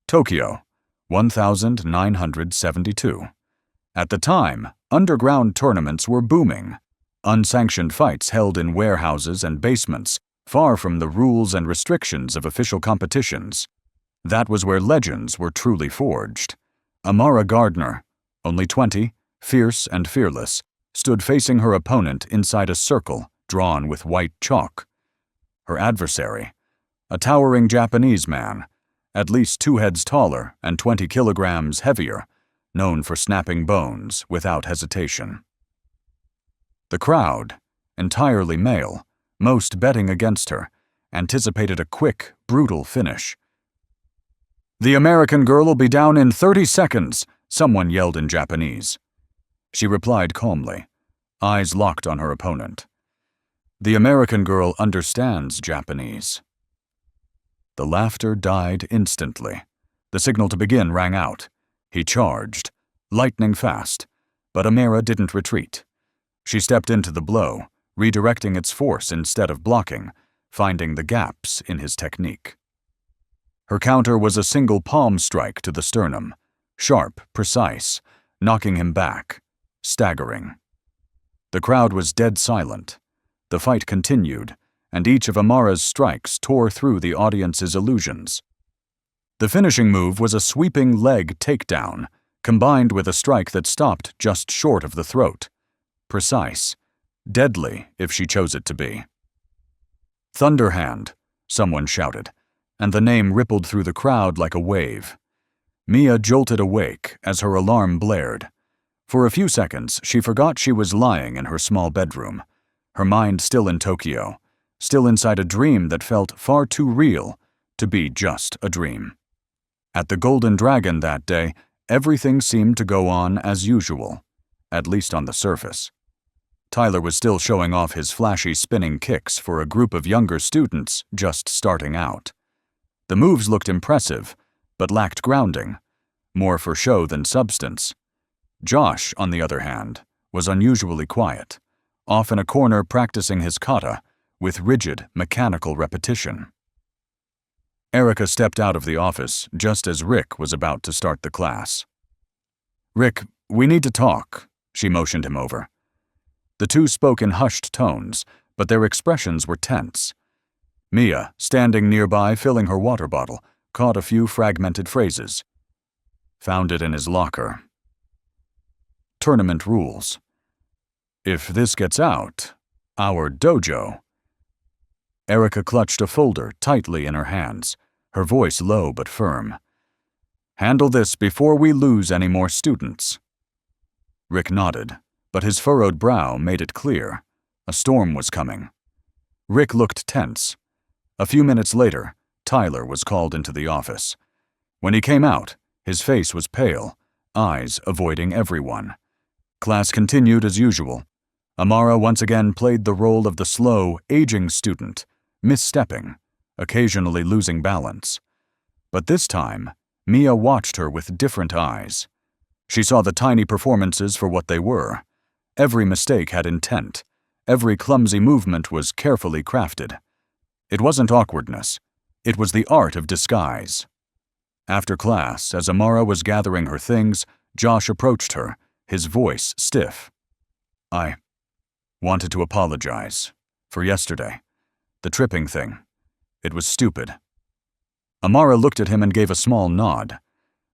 Tokyo, 1972. At the time, underground tournaments were booming. Unsanctioned fights held in warehouses and basements, far from the rules and restrictions of official competitions. That was where legends were truly forged. Thelma Gardner, only 20, fierce and fearless, stood facing her opponent inside a circle drawn with white chalk. Her adversary, a towering Japanese man, at least 2 heads taller and 20 kilograms heavier, known for snapping bones without hesitation. The crowd, entirely male, most betting against her, anticipated a quick, brutal finish. The American girl will be down in 30 seconds, someone yelled in Japanese. She replied calmly, eyes locked on her opponent. The American girl understands Japanese. The laughter died instantly. The signal to begin rang out. He charged, lightning fast, but Amara didn't retreat. She stepped into the blow, redirecting its force instead of blocking, finding the gaps in his technique. Her counter was a single palm strike to the sternum, sharp, precise, knocking him back, staggering. The crowd was dead silent. The fight continued, and each of Amara's strikes tore through the audience's illusions. The finishing move was a sweeping leg takedown, combined with a strike that stopped just short of the throat. Precise, deadly if she chose it to be. Thunderhand, someone shouted, and the name rippled through the crowd like a wave. Mia jolted awake as her alarm blared. For a few seconds, she forgot she was lying in her small bedroom, her mind still in Tokyo, still inside a dream that felt far too real to be just a dream. At the Golden Dragon that day, everything seemed to go on as usual, at least on the surface. Tyler was still showing off his flashy spinning kicks for a group of younger students just starting out. The moves looked impressive, but lacked grounding, more for show than substance. Josh, on the other hand, was unusually quiet, off in a corner practicing his kata with rigid, mechanical repetition. Erica stepped out of the office just as Rick was about to start the class. "Rick, we need to talk," she motioned him over. The two spoke in hushed tones, but their expressions were tense. Mia, standing nearby filling her water bottle, caught a few fragmented phrases. "Found it in his locker. Tournament rules. If this gets out, our dojo." Erica clutched a folder tightly in her hands, her voice low but firm. "Handle this before we lose any more students." Rick nodded, but his furrowed brow made it clear. A storm was coming. Rick looked tense. A few minutes later, Tyler was called into the office. When he came out, his face was pale, eyes avoiding everyone. Class continued as usual. Amara once again played the role of the slow, aging student, misstepping, occasionally losing balance. But this time, Mia watched her with different eyes. She saw the tiny performances for what they were. Every mistake had intent. Every clumsy movement was carefully crafted. It wasn't awkwardness. It was the art of disguise. After class, as Amara was gathering her things, Josh approached her, his voice stiff. "I wanted to apologize for yesterday. The tripping thing. It was stupid." Amara looked at him and gave a small nod.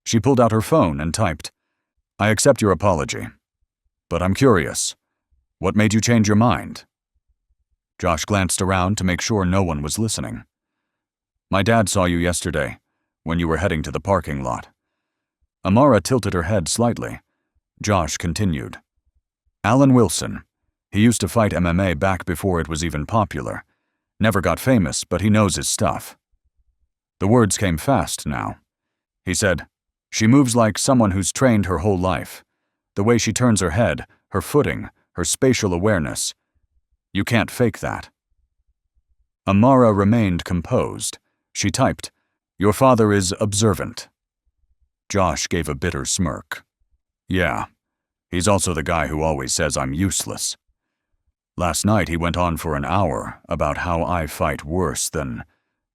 She pulled out her phone and typed, "I accept your apology. But I'm curious. What made you change your mind?" Josh glanced around to make sure no one was listening. "My dad saw you yesterday, when you were heading to the parking lot." Amara tilted her head slightly. Josh continued. "Alan Wilson. He used to fight MMA back before it was even popular. Never got famous, but he knows his stuff." The words came fast now. He said, "She moves like someone who's trained her whole life. The way she turns her head, her footing, her spatial awareness. You can't fake that." Amara remained composed. She typed, "Your father is observant." Josh gave a bitter smirk. "Yeah, he's also the guy who always says I'm useless. Last night he went on for an hour about how I fight worse than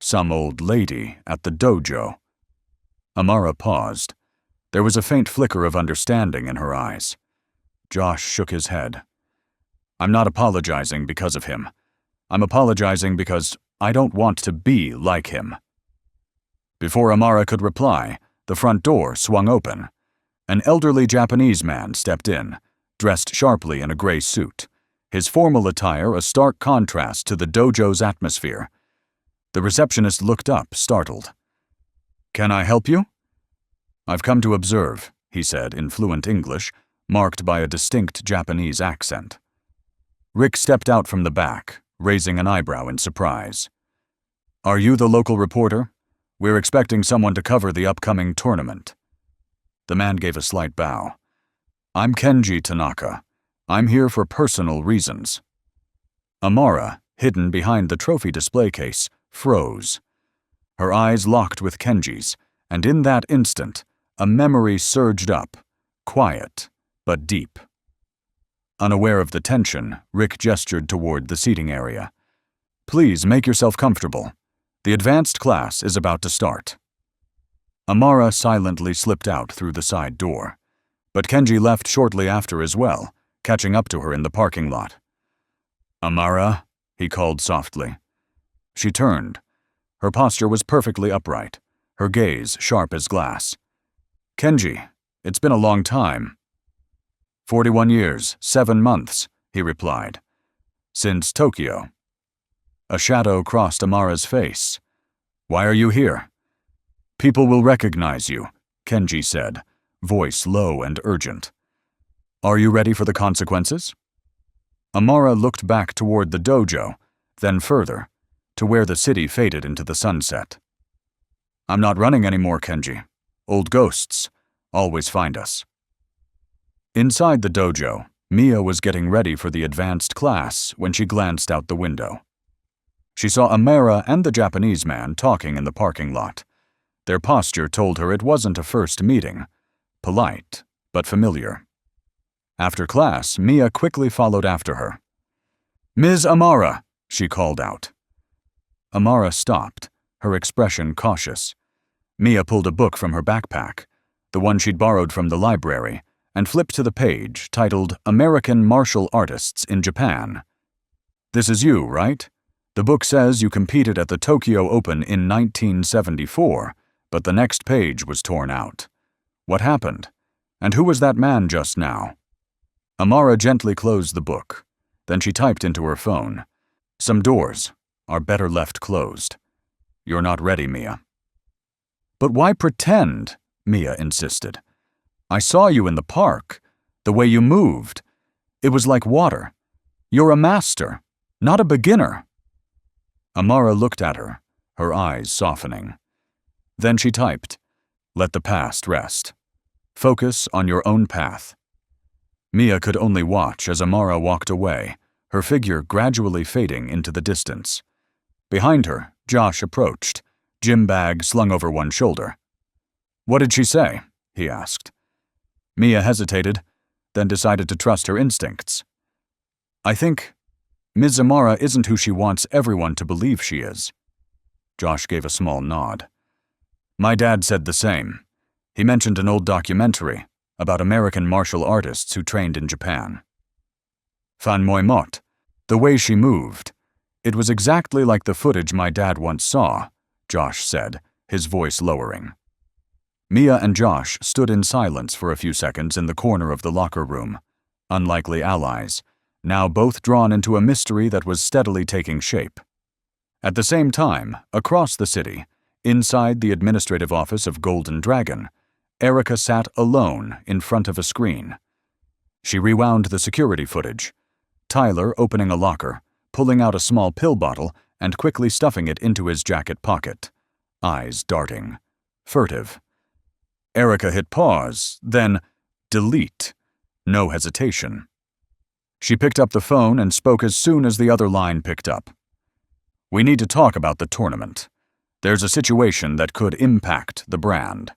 some old lady at the dojo." Amara paused. There was a faint flicker of understanding in her eyes. Josh shook his head. "I'm not apologizing because of him. I'm apologizing because I don't want to be like him." Before Amara could reply, the front door swung open. An elderly Japanese man stepped in, dressed sharply in a gray suit, his formal attire a stark contrast to the dojo's atmosphere. The receptionist looked up, startled. "Can I help you?" "I've come to observe," he said in fluent English, marked by a distinct Japanese accent. Rick stepped out from the back, raising an eyebrow in surprise. "Are you the local reporter? We're expecting someone to cover the upcoming tournament." The man gave a slight bow. "I'm Kenji Tanaka. I'm here for personal reasons." Amara, hidden behind the trophy display case, froze. Her eyes locked with Kenji's, and in that instant, a memory surged up, quiet but deep. Unaware of the tension, Rick gestured toward the seating area. "Please make yourself comfortable. The advanced class is about to start." Amara silently slipped out through the side door, but Kenji left shortly after as well, catching up to her in the parking lot. "Amara?" he called softly. She turned. Her posture was perfectly upright, her gaze sharp as glass. "Kenji, it's been a long time." 41 years, 7 months, he replied. "Since Tokyo." A shadow crossed Amara's face. "Why are you here?" "People will recognize you," Kenji said, voice low and urgent. "Are you ready for the consequences?" Amara looked back toward the dojo, then further, to where the city faded into the sunset. "I'm not running anymore, Kenji. Old ghosts always find us." Inside the dojo, Mia was getting ready for the advanced class when she glanced out the window. She saw Amara and the Japanese man talking in the parking lot. Their posture told her it wasn't a first meeting, polite but familiar. After class, Mia quickly followed after her. "Ms. Amara," she called out. Amara stopped, her expression cautious. Mia pulled a book from her backpack, the one she'd borrowed from the library, and flipped to the page titled American Martial Artists in Japan. "This is you, right? The book says you competed at the Tokyo Open in 1974, but the next page was torn out. What happened? And who was that man just now?" Amara gently closed the book. Then she typed into her phone. "Some doors are better left closed. You're not ready, Mia." "But why pretend?" Mia insisted. "I saw you in the park. The way you moved. It was like water. You're a master, not a beginner." Amara looked at her, her eyes softening. Then she typed, "Let the past rest. Focus on your own path." Mia could only watch as Amara walked away, her figure gradually fading into the distance. Behind her, Josh approached, gym bag slung over one shoulder. "What did she say?" he asked. Mia hesitated, then decided to trust her instincts. "I think Ms. Amara isn't who she wants everyone to believe she is." Josh gave a small nod. "My dad said the same. He mentioned an old documentary about American martial artists who trained in Japan. Fan moi mot, the way she moved. It was exactly like the footage my dad once saw," Josh said, his voice lowering. Mia and Josh stood in silence for a few seconds in the corner of the locker room, unlikely allies, now both drawn into a mystery that was steadily taking shape. At the same time, across the city, inside the administrative office of Golden Dragon, Erica sat alone in front of a screen. She rewound the security footage, Tyler opening a locker, pulling out a small pill bottle and quickly stuffing it into his jacket pocket, eyes darting, furtive. Erica hit pause, then delete, no hesitation. She picked up the phone and spoke as soon as the other line picked up. "We need to talk about the tournament. There's a situation that could impact the brand."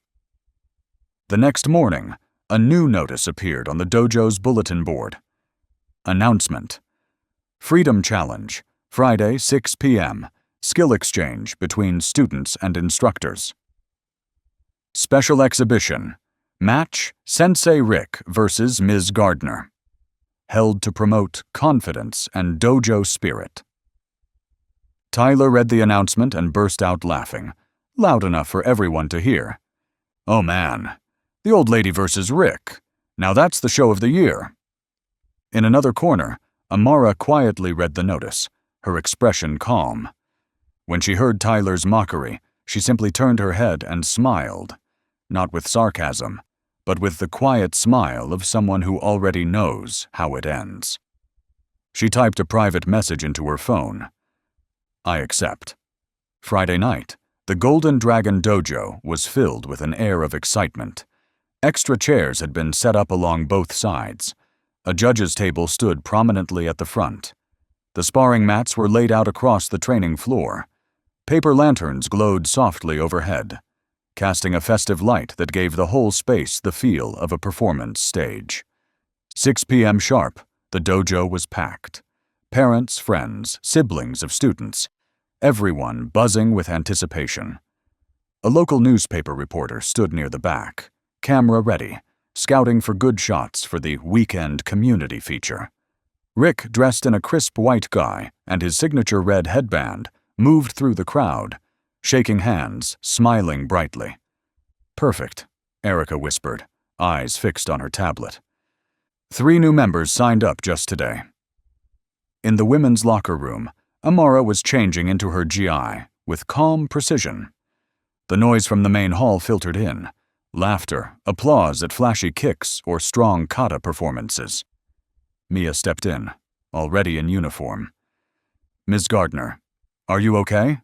The next morning, a new notice appeared on the dojo's bulletin board. Announcement: Freedom Challenge, Friday, 6 p.m., skill exchange between students and instructors. Special exhibition, match Sensei Rick versus Ms. Gardner. Held to promote confidence and dojo spirit. Tyler read the announcement and burst out laughing, loud enough for everyone to hear. "Oh man, the old lady versus Rick. Now that's the show of the year." In another corner, Amara quietly read the notice, her expression calm. When she heard Tyler's mockery, she simply turned her head and smiled, not with sarcasm, but with the quiet smile of someone who already knows how it ends. She typed a private message into her phone. "I accept." Friday night, the Golden Dragon dojo was filled with an air of excitement. Extra chairs had been set up along both sides. A judge's table stood prominently at the front. The sparring mats were laid out across the training floor. Paper lanterns glowed softly overhead, casting a festive light that gave the whole space the feel of a performance stage. 6 p.m. sharp, the dojo was packed. Parents, friends, siblings of students, everyone buzzing with anticipation. A local newspaper reporter stood near the back, camera ready, scouting for good shots for the weekend community feature. Rick, dressed in a crisp white guy and his signature red headband, moved through the crowd, shaking hands, smiling brightly. "Perfect," Erica whispered, eyes fixed on her tablet. 3 new members signed up just today. In the women's locker room, Amara was changing into her GI with calm precision. The noise from the main hall filtered in. Laughter, applause at flashy kicks or strong kata performances. Mia stepped in, already in uniform. "Ms. Gardner, are you okay?"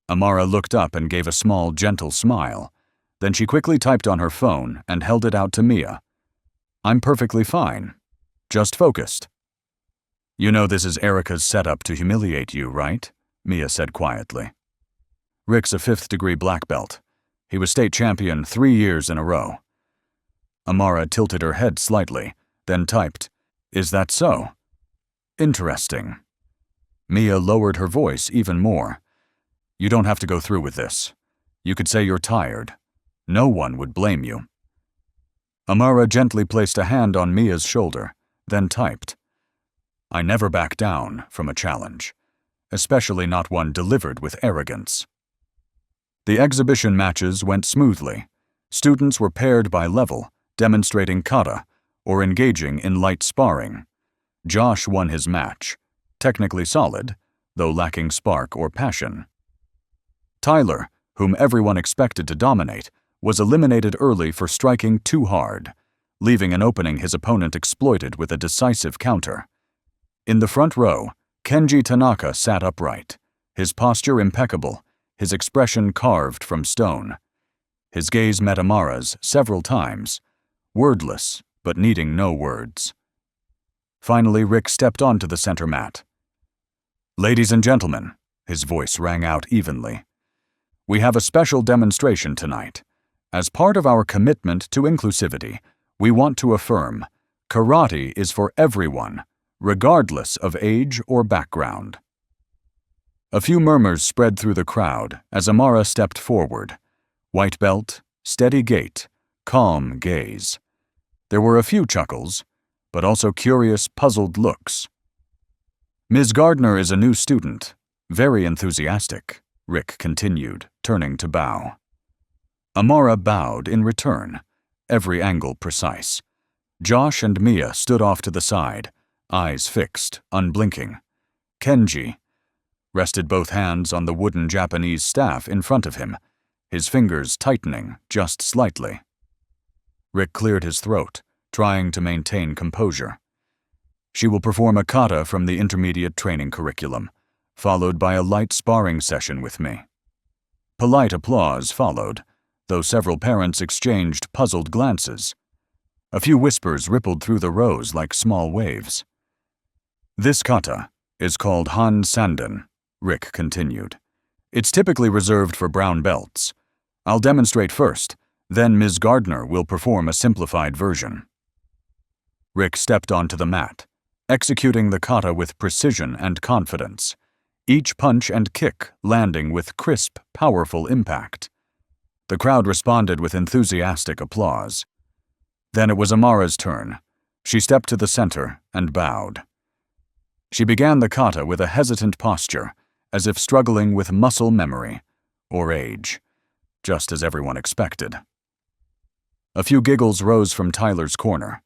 Amara looked up and gave a small, gentle smile. Then she quickly typed on her phone and held it out to Mia. "I'm perfectly fine. Just focused." "You know this is Erica's setup to humiliate you, right?" Mia said quietly. "Rick's a 5th-degree black belt. He was state champion 3 years in a row." Amara tilted her head slightly, then typed, "Is that so? Interesting." Mia lowered her voice even more. "You don't have to go through with this. You could say you're tired. No one would blame you." Amara gently placed a hand on Mia's shoulder, then typed, "I never back down from a challenge, especially not one delivered with arrogance." The exhibition matches went smoothly. Students were paired by level, demonstrating kata, or engaging in light sparring. Josh won his match, technically solid, though lacking spark or passion. Tyler, whom everyone expected to dominate, was eliminated early for striking too hard, leaving an opening his opponent exploited with a decisive counter. In the front row, Kenji Tanaka sat upright, his posture impeccable, his expression carved from stone. His gaze met Amara's several times, wordless but needing no words. Finally, Rick stepped onto the center mat. "Ladies and gentlemen," his voice rang out evenly, "we have a special demonstration tonight. As part of our commitment to inclusivity, we want to affirm karate is for everyone, regardless of age or background." A few murmurs spread through the crowd as Amara stepped forward. White belt, steady gait, calm gaze. There were a few chuckles, but also curious, puzzled looks. "Ms. Gardner is a new student, very enthusiastic," Rick continued, turning to bow. Amara bowed in return, every angle precise. Josh and Mia stood off to the side, eyes fixed, unblinking. Kenji rested both hands on the wooden Japanese staff in front of him, his fingers tightening just slightly. Rick cleared his throat, trying to maintain composure. "She will perform a kata from the intermediate training curriculum, followed by a light sparring session with me." Polite applause followed, though several parents exchanged puzzled glances. A few whispers rippled through the rows like small waves. "This kata is called Han Sanden," Rick continued. "It's typically reserved for brown belts. I'll demonstrate first, then Ms. Gardner will perform a simplified version." Rick stepped onto the mat, executing the kata with precision and confidence, each punch and kick landing with crisp, powerful impact. The crowd responded with enthusiastic applause. Then it was Amara's turn. She stepped to the center and bowed. She began the kata with a hesitant posture, as if struggling with muscle memory, or age, just as everyone expected. A few giggles rose from Tyler's corner.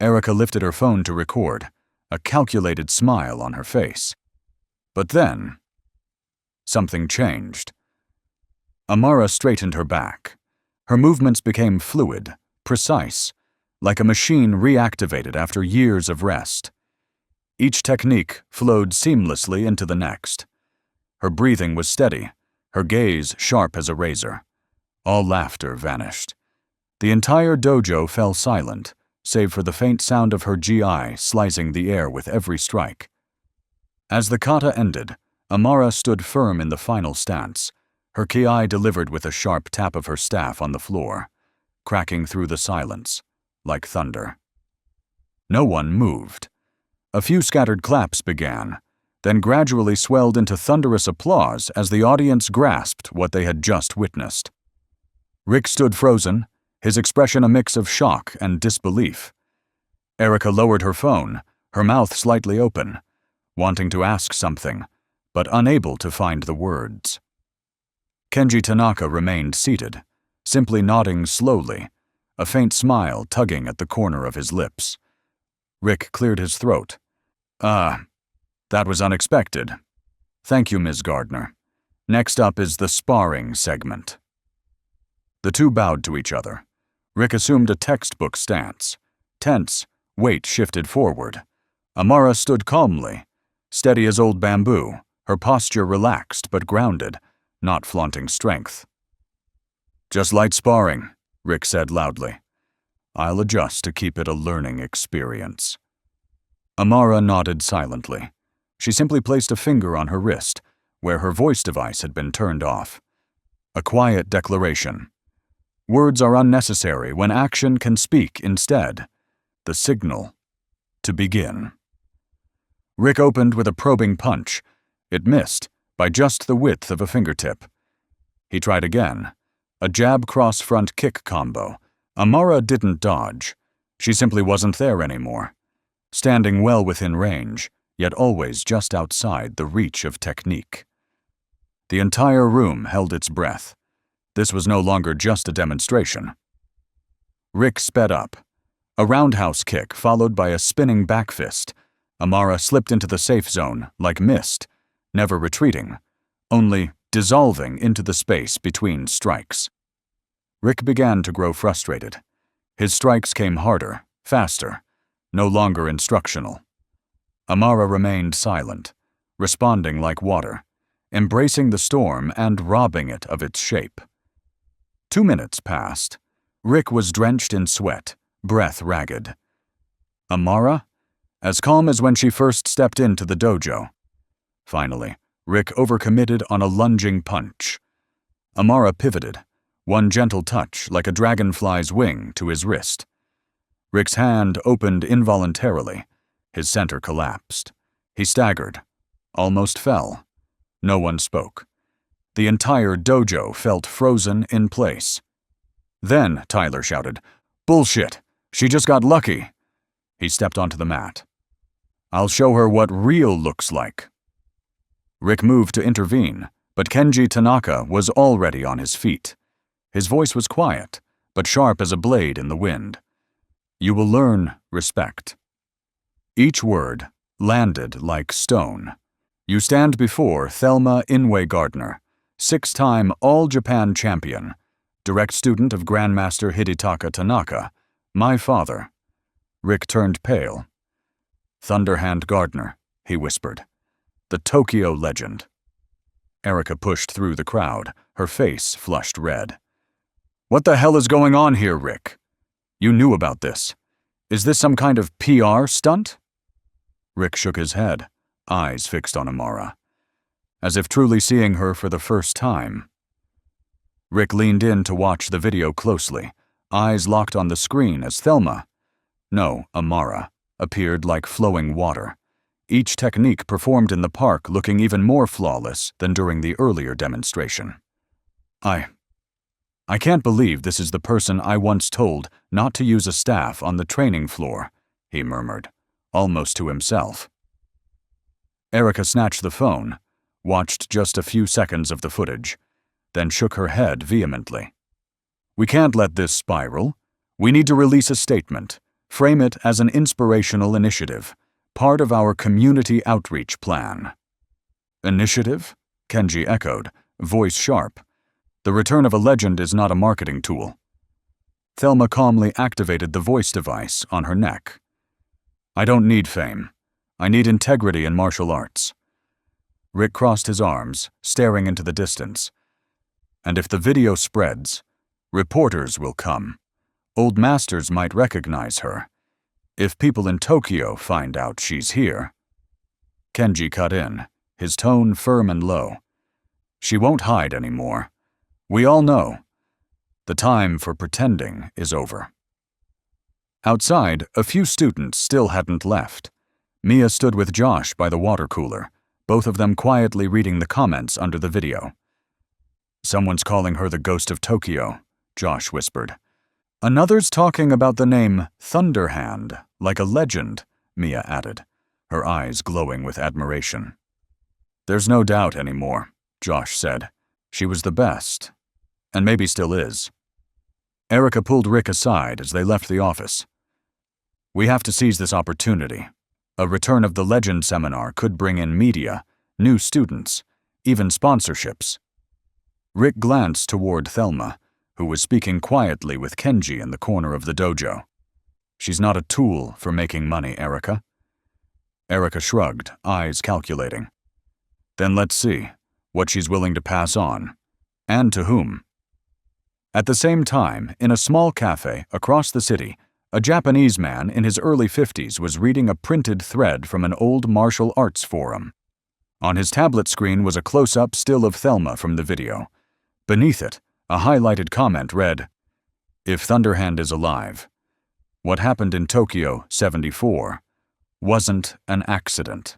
Erica lifted her phone to record, a calculated smile on her face. But then, something changed. Amara straightened her back. Her movements became fluid, precise, like a machine reactivated after years of rest. Each technique flowed seamlessly into the next. Her breathing was steady, her gaze sharp as a razor. All laughter vanished. The entire dojo fell silent, save for the faint sound of her GI slicing the air with every strike. As the kata ended, Amara stood firm in the final stance, her ki delivered with a sharp tap of her staff on the floor, cracking through the silence, like thunder. No one moved. A few scattered claps began, then gradually swelled into thunderous applause as the audience grasped what they had just witnessed. Rick stood frozen, his expression a mix of shock and disbelief. Erica lowered her phone, her mouth slightly open, wanting to ask something, but unable to find the words. Kenji Tanaka remained seated, simply nodding slowly, a faint smile tugging at the corner of his lips. Rick cleared his throat. That was unexpected. Thank you, Ms. Gardner. Next up is the sparring segment." The two bowed to each other. Rick assumed a textbook stance. Tense, weight shifted forward. Amara stood calmly, steady as old bamboo, her posture relaxed but grounded, not flaunting strength. "Just light sparring," Rick said loudly. "I'll adjust to keep it a learning experience." Amara nodded silently. She simply placed a finger on her wrist, where her voice device had been turned off. A quiet declaration. Words are unnecessary when action can speak instead. The signal to begin. Rick opened with a probing punch. It missed, by just the width of a fingertip. He tried again. A jab cross-front kick combo. Amara didn't dodge. She simply wasn't there anymore. Standing well within range, yet always just outside the reach of technique. The entire room held its breath. This was no longer just a demonstration. Rick sped up. A roundhouse kick followed by a spinning back fist. Amara slipped into the safe zone like mist, never retreating, only dissolving into the space between strikes. Rick began to grow frustrated. His strikes came harder, faster, no longer instructional. Amara remained silent, responding like water, embracing the storm and robbing it of its shape. 2 minutes passed. Rick was drenched in sweat, breath ragged. Amara? As calm as when she first stepped into the dojo. Finally, Rick overcommitted on a lunging punch. Amara pivoted, one gentle touch like a dragonfly's wing to his wrist. Rick's hand opened involuntarily. His center collapsed. He staggered, almost fell. No one spoke. The entire dojo felt frozen in place. Then Tyler shouted, "Bullshit! She just got lucky!" He stepped onto the mat. "I'll show her what real looks like." Rick moved to intervene, but Kenji Tanaka was already on his feet. His voice was quiet, but sharp as a blade in the wind. "You will learn respect." Each word landed like stone. "You stand before Thelma Gardner, 6-time All-Japan champion, direct student of Grandmaster Hidetaka Tanaka, my father." Rick turned pale. "Thunderhand Gardner," he whispered. "The Tokyo legend." Erica pushed through the crowd, her face flushed red. "What the hell is going on here, Rick? You knew about this. Is this some kind of PR stunt?" Rick shook his head, eyes fixed on Amara, as if truly seeing her for the first time. Rick leaned in to watch the video closely, eyes locked on the screen as Thelma, no, Amara, appeared like flowing water, each technique performed in the park looking even more flawless than during the earlier demonstration. I can't believe this is the person I once told not to use a staff on the training floor," he murmured, almost to himself. Erica snatched the phone, watched just a few seconds of the footage, then shook her head vehemently. "We can't let this spiral. We need to release a statement, frame it as an inspirational initiative, part of our community outreach plan." "Initiative?" Kenji echoed, voice sharp. "The return of a legend is not a marketing tool." Thelma calmly activated the voice device on her neck. "I don't need fame. I need integrity in martial arts." Rick crossed his arms, staring into the distance. "And if the video spreads, reporters will come. Old masters might recognize her. If people in Tokyo find out she's here." Kenji cut in, his tone firm and low. "She won't hide anymore. We all know. The time for pretending is over." Outside, a few students still hadn't left. Mia stood with Josh by the water cooler, both of them quietly reading the comments under the video. "Someone's calling her the ghost of Tokyo," Josh whispered. "Another's talking about the name Thunderhand, like a legend," Mia added, her eyes glowing with admiration. "There's no doubt anymore," Josh said. "She was the best. And maybe still is." Erica pulled Rick aside as they left the office. "We have to seize this opportunity. A return of the Legend seminar could bring in media, new students, even sponsorships." Rick glanced toward Thelma, who was speaking quietly with Kenji in the corner of the dojo. "She's not a tool for making money, Erica." Erica shrugged, eyes calculating. "Then let's see what she's willing to pass on, and to whom." At the same time, in a small cafe across the city, a Japanese man in his early 50s was reading a printed thread from an old martial arts forum. On his tablet screen was a close-up still of Thelma from the video. Beneath it, a highlighted comment read, "If Thunderhand is alive, what happened in Tokyo, 74, wasn't an accident."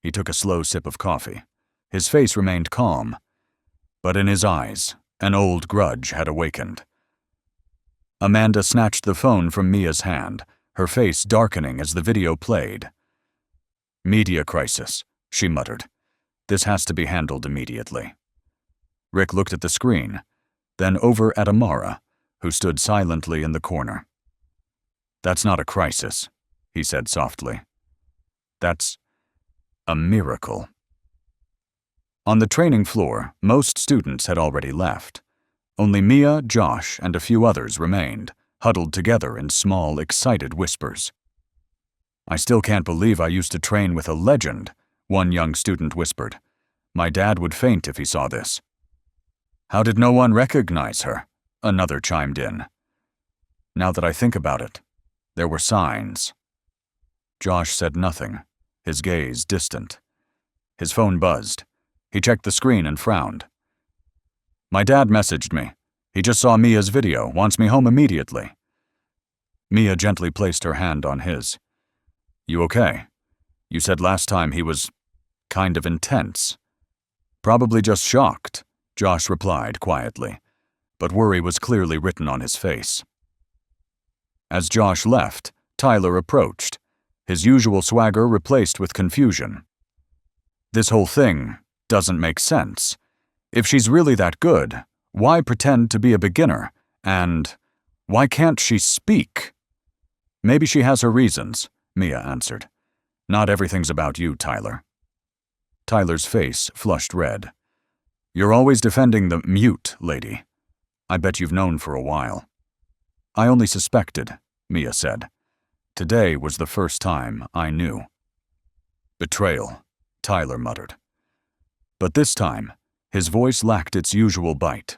He took a slow sip of coffee. His face remained calm, but in his eyes, an old grudge had awakened. Amanda snatched the phone from Mia's hand, her face darkening as the video played. "Media crisis," she muttered. "This has to be handled immediately." Rick looked at the screen, then over at Amara, who stood silently in the corner. "That's not a crisis," he said softly. "That's a miracle." On the training floor, most students had already left. Only Mia, Josh, and a few others remained, huddled together in small, excited whispers. I still can't believe I used to train with a legend, one young student whispered. My dad would faint if he saw this. How did no one recognize her? Another chimed in. Now that I think about it, there were signs. Josh said nothing, his gaze distant. His phone buzzed. He checked the screen and frowned. My dad messaged me. He just saw Mia's video, wants me home immediately. Mia gently placed her hand on his. You okay? You said last time he was kind of intense. Probably just shocked, Josh replied quietly, but worry was clearly written on his face. As Josh left, Tyler approached, his usual swagger replaced with confusion. This whole thing doesn't make sense. If she's really that good, why pretend to be a beginner? And why can't she speak? Maybe she has her reasons, Mia answered. Not everything's about you, Tyler. Tyler's face flushed red. You're always defending the mute lady. I bet you've known for a while. I only suspected, Mia said. Today was the first time I knew. Betrayal, Tyler muttered. But this time, his voice lacked its usual bite.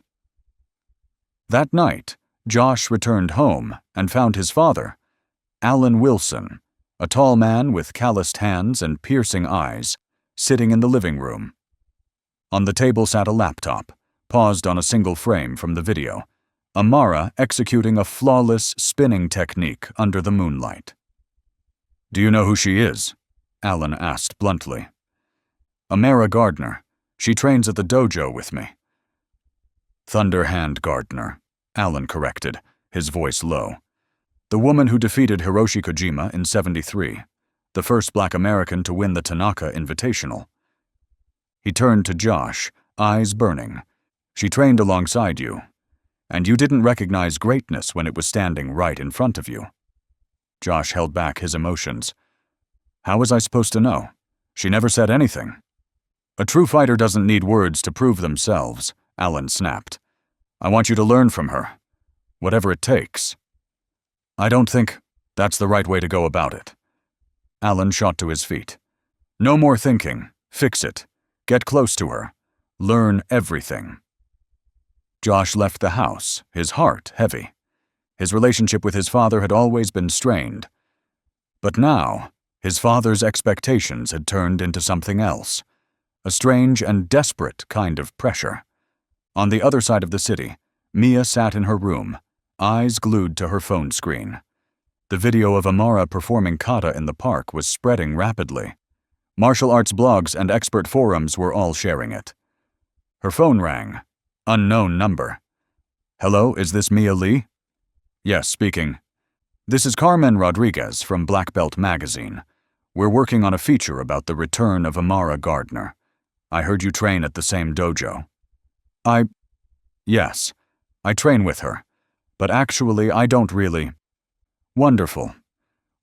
That night, Josh returned home and found his father, Alan Wilson, a tall man with calloused hands and piercing eyes, sitting in the living room. On the table sat a laptop, paused on a single frame from the video, Amara executing a flawless spinning technique under the moonlight. Do you know who she is? Alan asked bluntly. Thelma Gardner. She trains at the dojo with me. Thunderhand Gardner, Alan corrected, his voice low. The woman who defeated Hiroshi Kojima in '73, the first Black American to win the Tanaka Invitational. He turned to Josh, eyes burning. She trained alongside you, and you didn't recognize greatness when it was standing right in front of you. Josh held back his emotions. How was I supposed to know? She never said anything. A true fighter doesn't need words to prove themselves, Alan snapped. I want you to learn from her, whatever it takes. I don't think that's the right way to go about it. Alan shot to his feet. No more thinking. Fix it. Get close to her. Learn everything. Josh left the house, his heart heavy. His relationship with his father had always been strained. But now, his father's expectations had turned into something else. A strange and desperate kind of pressure. On the other side of the city, Mia sat in her room, eyes glued to her phone screen. The video of Amara performing kata in the park was spreading rapidly. Martial arts blogs and expert forums were all sharing it. Her phone rang. Unknown number. Hello, is this Mia Lee? Yes, speaking. This is Carmen Rodriguez from Black Belt Magazine. We're working on a feature about the return of Thelma Gardner. I heard you train at the same dojo. Yes, I train with her, but actually I don't really. Wonderful.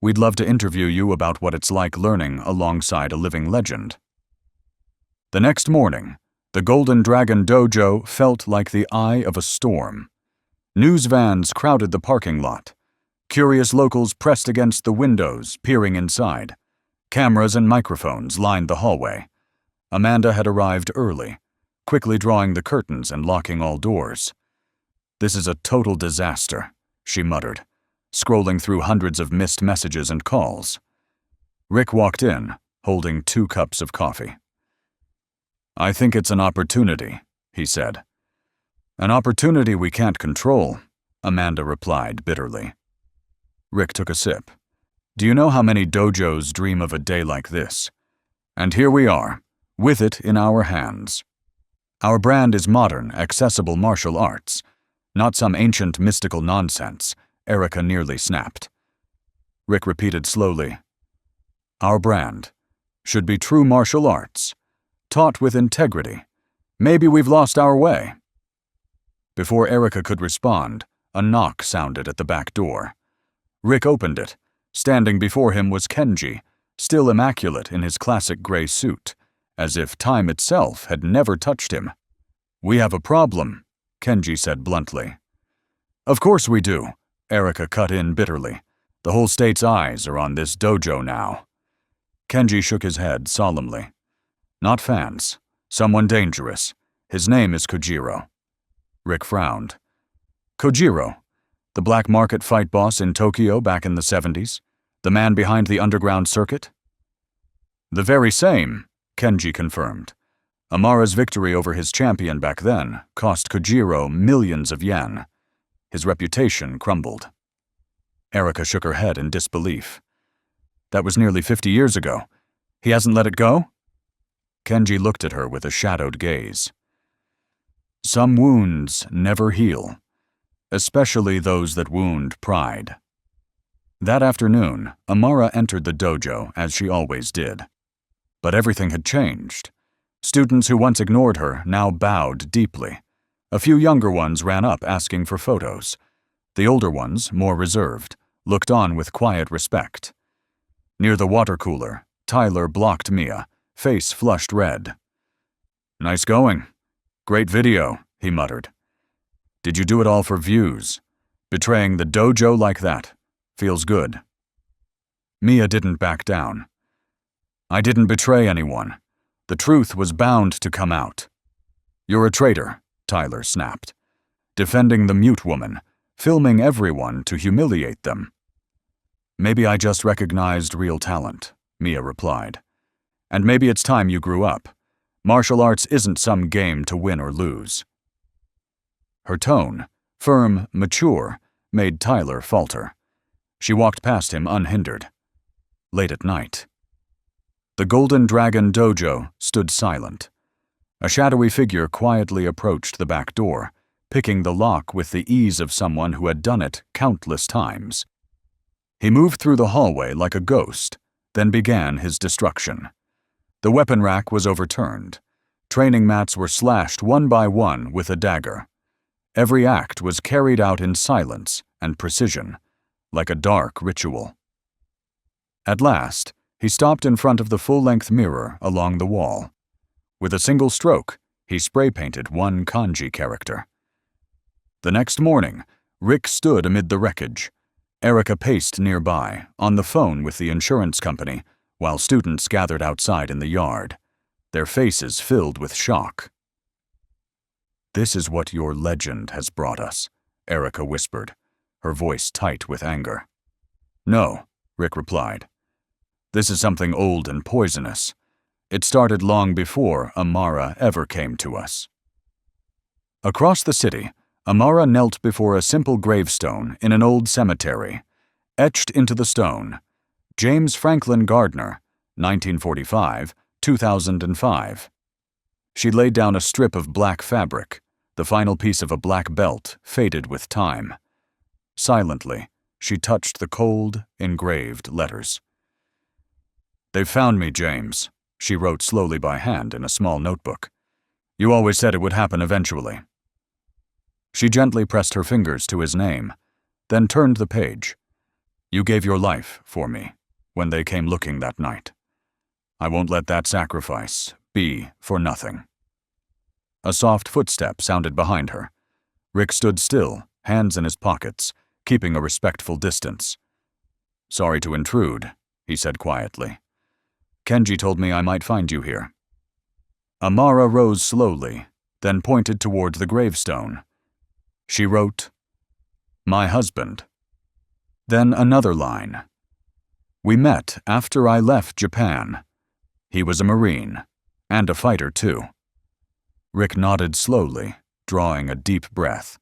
We'd love to interview you about what it's like learning alongside a living legend. The next morning, the Golden Dragon Dojo felt like the eye of a storm. News vans crowded the parking lot. Curious locals pressed against the windows, peering inside. Cameras and microphones lined the hallway. Amanda had arrived early, quickly drawing the curtains and locking all doors. This is a total disaster, she muttered, scrolling through hundreds of missed messages and calls. Rick walked in, holding 2 cups of coffee. I think it's an opportunity, he said. An opportunity we can't control, Amanda replied bitterly. Rick took a sip. Do you know how many dojos dream of a day like this? And here we are, with it in our hands. Our brand is modern, accessible martial arts, not some ancient mystical nonsense, Erica nearly snapped. Rick repeated slowly. Our brand should be true martial arts, taught with integrity. Maybe we've lost our way. Before Erica could respond, a knock sounded at the back door. Rick opened it. Standing before him was Kenji, still immaculate in his classic gray suit, as if time itself had never touched him. We have a problem, Kenji said bluntly. Of course we do, Erica cut in bitterly. The whole state's eyes are on this dojo now." Kenji shook his head solemnly. "Not fans. Someone dangerous. His name is Kojiro." Rick frowned. "Kojiro? The black market fight boss in Tokyo back in the 70s? The man behind the underground circuit?" "The very same," Kenji confirmed. Amara's victory over his champion back then cost Kojiro millions of yen. His reputation crumbled. Erica shook her head in disbelief. "That was nearly 50 years ago. He hasn't let it go?" Kenji looked at her with a shadowed gaze. "Some wounds never heal, especially those that wound pride." That afternoon, Amara entered the dojo as she always did. But everything had changed. Students who once ignored her now bowed deeply. A few younger ones ran up asking for photos. The older ones, more reserved, looked on with quiet respect. Near the water cooler, Tyler blocked Mia, face flushed red. "Nice going. Great video," he muttered. "Did you do it all for views? Betraying the dojo like that? Feels good." Mia didn't back down. "I didn't betray anyone. The truth was bound to come out." "You're a traitor," Tyler snapped. "Defending the mute woman, filming everyone to humiliate them." "Maybe I just recognized real talent," Mia replied. "And maybe it's time you grew up. Martial arts isn't some game to win or lose." Her tone, firm, mature, made Tyler falter. She walked past him unhindered. Late at night. The Golden Dragon dojo stood silent. A shadowy figure quietly approached the back door, picking the lock with the ease of someone who had done it countless times. He moved through the hallway like a ghost, then began his destruction. The weapon rack was overturned. Training mats were slashed one by one with a dagger. Every act was carried out in silence and precision, like a dark ritual. At last, he stopped in front of the full-length mirror along the wall. With a single stroke, he spray-painted one kanji character. The next morning, Rick stood amid the wreckage. Erica paced nearby, on the phone with the insurance company, while students gathered outside in the yard, their faces filled with shock. "This is what your legend has brought us," Erica whispered, her voice tight with anger. "No," Rick replied. "This is something old and poisonous. It started long before Amara ever came to us." Across the city, Amara knelt before a simple gravestone in an old cemetery. Etched into the stone, James Franklin Gardner, 1945-2005. She laid down a strip of black fabric, the final piece of a black belt faded with time. Silently, she touched the cold, engraved letters. "They've found me, James," she wrote slowly by hand in a small notebook. "You always said it would happen eventually." She gently pressed her fingers to his name, then turned the page. "You gave your life for me when they came looking that night. I won't let that sacrifice be for nothing." A soft footstep sounded behind her. Rick stood still, hands in his pockets, keeping a respectful distance. "Sorry to intrude," he said quietly. "Kenji told me I might find you here." Amara rose slowly, then pointed toward the gravestone. She wrote, "My husband." Then another line. "We met after I left Japan. He was a Marine, and a fighter too." Rick nodded slowly, drawing a deep breath.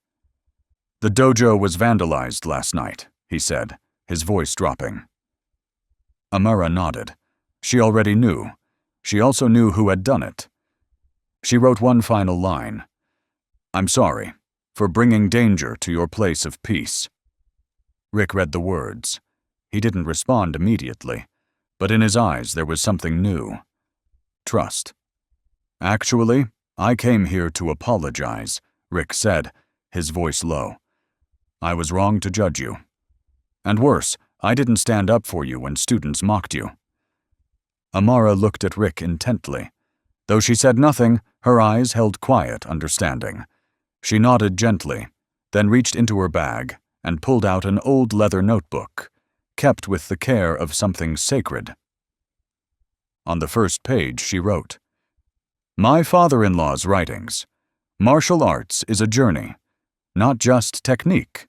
"The dojo was vandalized last night," he said, his voice dropping. Amara nodded. She already knew. She also knew who had done it. She wrote one final line. "I'm sorry for bringing danger to your place of peace." Rick read the words. He didn't respond immediately, but in his eyes there was something new. Trust. "Actually, I came here to apologize," Rick said, his voice low. "I was wrong to judge you. And worse, I didn't stand up for you when students mocked you." Amara looked at Rick intently. Though she said nothing, her eyes held quiet understanding. She nodded gently, then reached into her bag and pulled out an old leather notebook, kept with the care of something sacred. On the first page she wrote, "My father-in-law's writings. Martial arts is a journey, not just technique."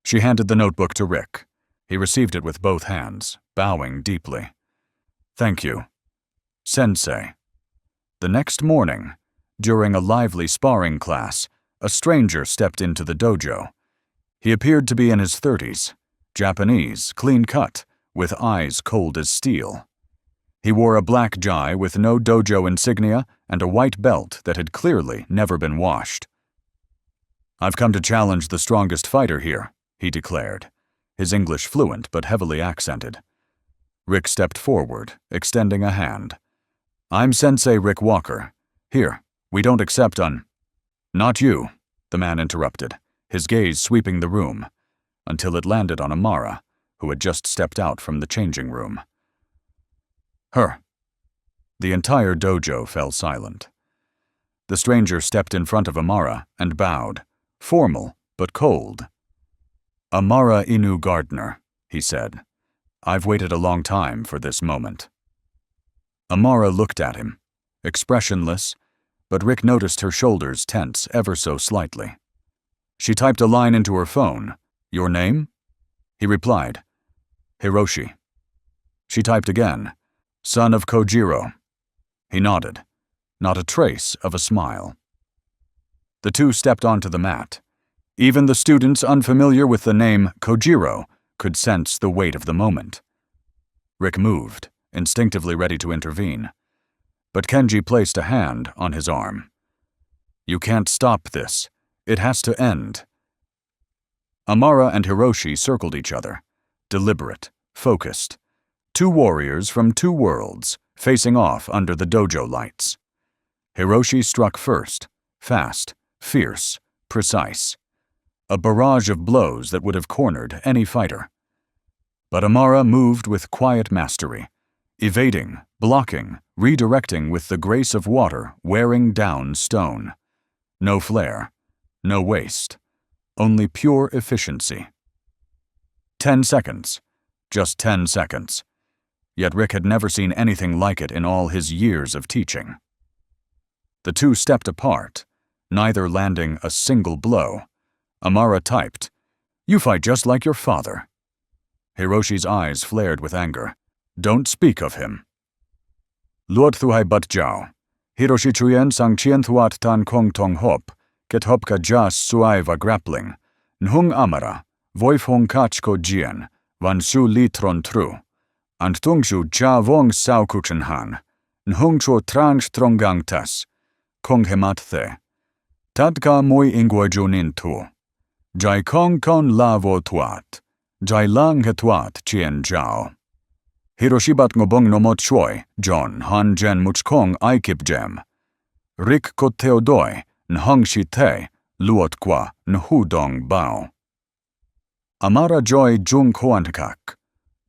She handed the notebook to Rick. He received it with both hands, bowing deeply. "Thank you, Sensei." The next morning, during a lively sparring class, a stranger stepped into the dojo. He appeared to be in his 30s, Japanese, clean-cut, with eyes cold as steel. He wore a black gi with no dojo insignia and a white belt that had clearly never been washed. "I've come to challenge the strongest fighter here," he declared, his English fluent but heavily accented. Rick stepped forward, extending a hand. "I'm Sensei Rick Walker. Here, we don't accept "Not you," the man interrupted, his gaze sweeping the room, until it landed on Amara, who had just stepped out from the changing room. "Her." The entire dojo fell silent. The stranger stepped in front of Amara and bowed, formal but cold. "Amara Inu Gardner," he said. "I've waited a long time for this moment." Amara looked at him, expressionless, but Rick noticed her shoulders tense ever so slightly. She typed a line into her phone. "Your name?" He replied, "Hiroshi." She typed again, "Son of Kojiro." He nodded, not a trace of a smile. The two stepped onto the mat. Even the students unfamiliar with the name Kojiro could sense the weight of the moment. Rick moved, instinctively ready to intervene, but Kenji placed a hand on his arm. "You can't stop this. It has to end." Amara and Hiroshi circled each other, deliberate, focused. Two warriors from two worlds, facing off under the dojo lights. Hiroshi struck first, fast, fierce, precise. A barrage of blows that would have cornered any fighter. But Amara moved with quiet mastery, evading, blocking, redirecting with the grace of water wearing down stone. No flair, no waste, only pure efficiency. 10 seconds, just 10 seconds. Yet Rick had never seen anything like it in all his years of teaching. The two stepped apart, neither landing a single blow. Amara typed, "You fight just like your father." Hiroshi's eyes flared with anger. "Don't speak of him." "Luot thuhai bat jiao. Hiroshi chuyen sang chien thuat tan kong tong hop, ket hop ka jas suai va grappling. Nhung Amara, voif hong kach ko jien, van su li tron tru. And tung shu cha vong sao kuchen han. Nhung cho trang strongang tas. Kong hemat the. Tad ka moi ingwa junin tu. Jai kong kon la vo tuat. Jai lang he tuat chien jiao. Hiroshi bat ngobong nomot shuoi, John han jen much kong aikip jem. Rik ko teodoi, nhung shi te, luot kwa nhu dong bao. Amara joy jung koantkak.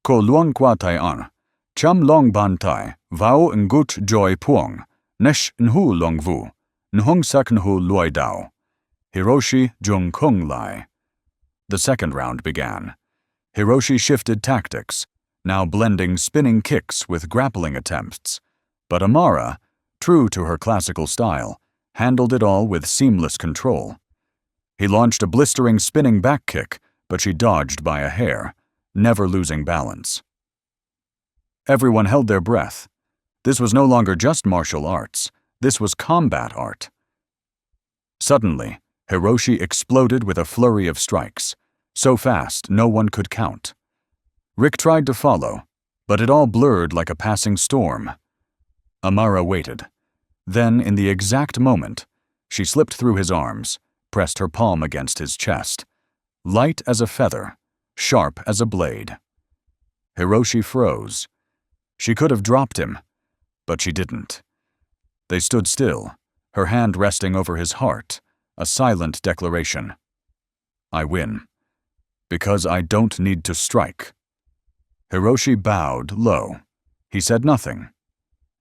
Ko luong kwa tai an. Cham long ban tai, vao ngut joy puong. Nesh nhu long vu. Nhung sak nhu luoi dao. Hiroshi jung kung lai. The second round began. Hiroshi shifted tactics, now blending spinning kicks with grappling attempts. But Amara, true to her classical style, handled it all with seamless control. He launched a blistering spinning back kick, but she dodged by a hair, never losing balance. Everyone held their breath. This was no longer just martial arts. This was combat art. Suddenly, Hiroshi exploded with a flurry of strikes, so fast no one could count. Rick tried to follow, but it all blurred like a passing storm. Amara waited. Then, in the exact moment, she slipped through his arms, pressed her palm against his chest. Light as a feather, sharp as a blade. Hiroshi froze. She could have dropped him, but she didn't. They stood still, her hand resting over his heart, a silent declaration. "I win. Because I don't need to strike." Hiroshi bowed low. He said nothing,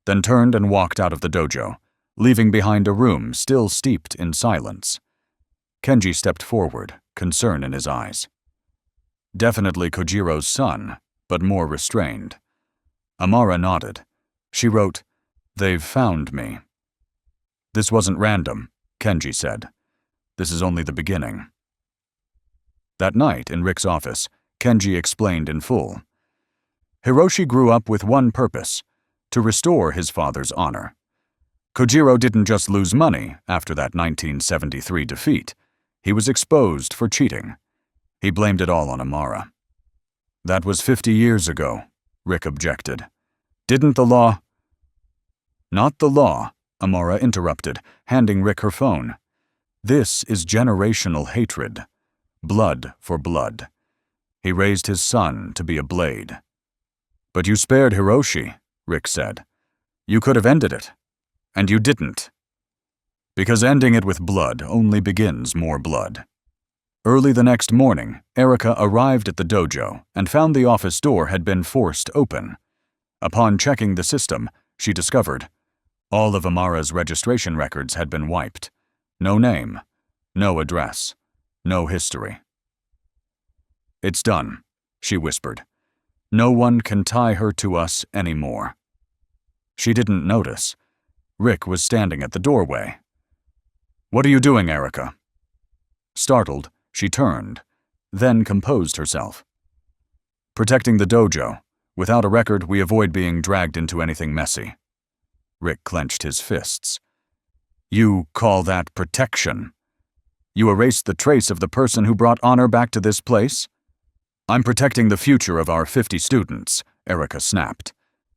then turned and walked out of the dojo, leaving behind a room still steeped in silence. Kenji stepped forward, concern in his eyes. Definitely Kojiro's son, but more restrained. Amara nodded. She wrote, "They've found me." "This wasn't random," Kenji said. "This is only the beginning." That night, in Rick's office, Kenji explained in full. Hiroshi grew up with one purpose: to restore his father's honor. Kojiro didn't just lose money after that 1973 defeat. He was exposed for cheating. He blamed it all on Amara. "That was 50 years ago," Rick objected. "Didn't the law—" "Not the law," Amara interrupted, handing Rick her phone. "This is generational hatred. Blood for blood. He raised his son to be a blade." "But you spared Hiroshi," Rick said. "You could have ended it. And you didn't. Because ending it with blood only begins more blood." Early the next morning, Erica arrived at the dojo and found the office door had been forced open. Upon checking the system, she discovered all of Amara's registration records had been wiped. No name, no address, no history. "It's done," she whispered. "No one can tie her to us anymore." She didn't notice. Rick was standing at the doorway. "What are you doing, Erica?" Startled, she turned, then composed herself. "Protecting the dojo. Without a record, we avoid being dragged into anything messy." Rick clenched his fists. "You call that protection? You erased the trace of the person who brought honor back to this place?" "I'm protecting the future of our 50 students," Erica snapped.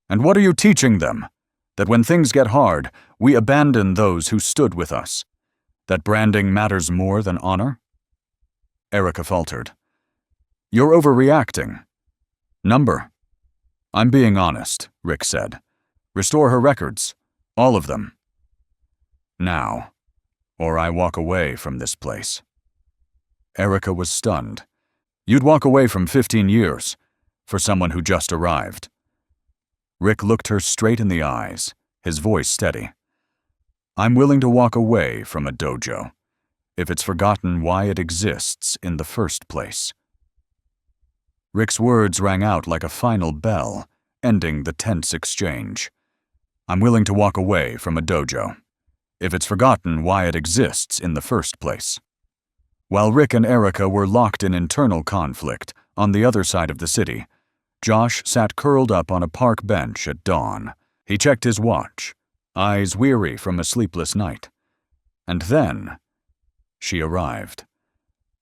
"And what are you teaching them? That when things get hard, we abandon those who stood with us? That branding matters more than honor?" Erica faltered. "You're overreacting." "Number." "I'm being honest," Rick said. "Restore her records. All of them. Now, or I walk away from this place." Erica was stunned. "You'd walk away from 15 years, for someone who just arrived." Rick looked her straight in the eyes, his voice steady. "I'm willing to walk away from a dojo, if it's forgotten why it exists in the first place." Rick's words rang out like a final bell, ending the tense exchange. "I'm willing to walk away from a dojo, if it's forgotten why it exists in the first place." While Rick and Erica were locked in internal conflict on the other side of the city, Josh sat curled up on a park bench at dawn. He checked his watch, eyes weary from a sleepless night. And then she arrived.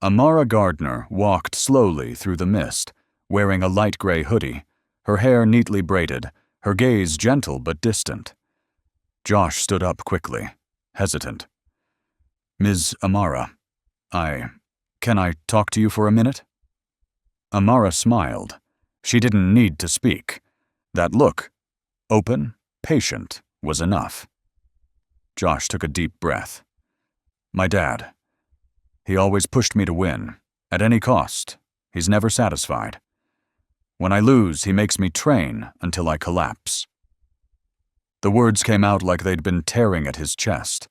Amara Gardner walked slowly through the mist, wearing a light gray hoodie, her hair neatly braided, her gaze gentle but distant. Josh stood up quickly, hesitant. "Ms. Amara, can I talk to you for a minute?" Amara smiled. She didn't need to speak. That look, open, patient, was enough. Josh took a deep breath. "My dad. He always pushed me to win, at any cost. He's never satisfied. When I lose, he makes me train until I collapse." The words came out like they'd been tearing at his chest.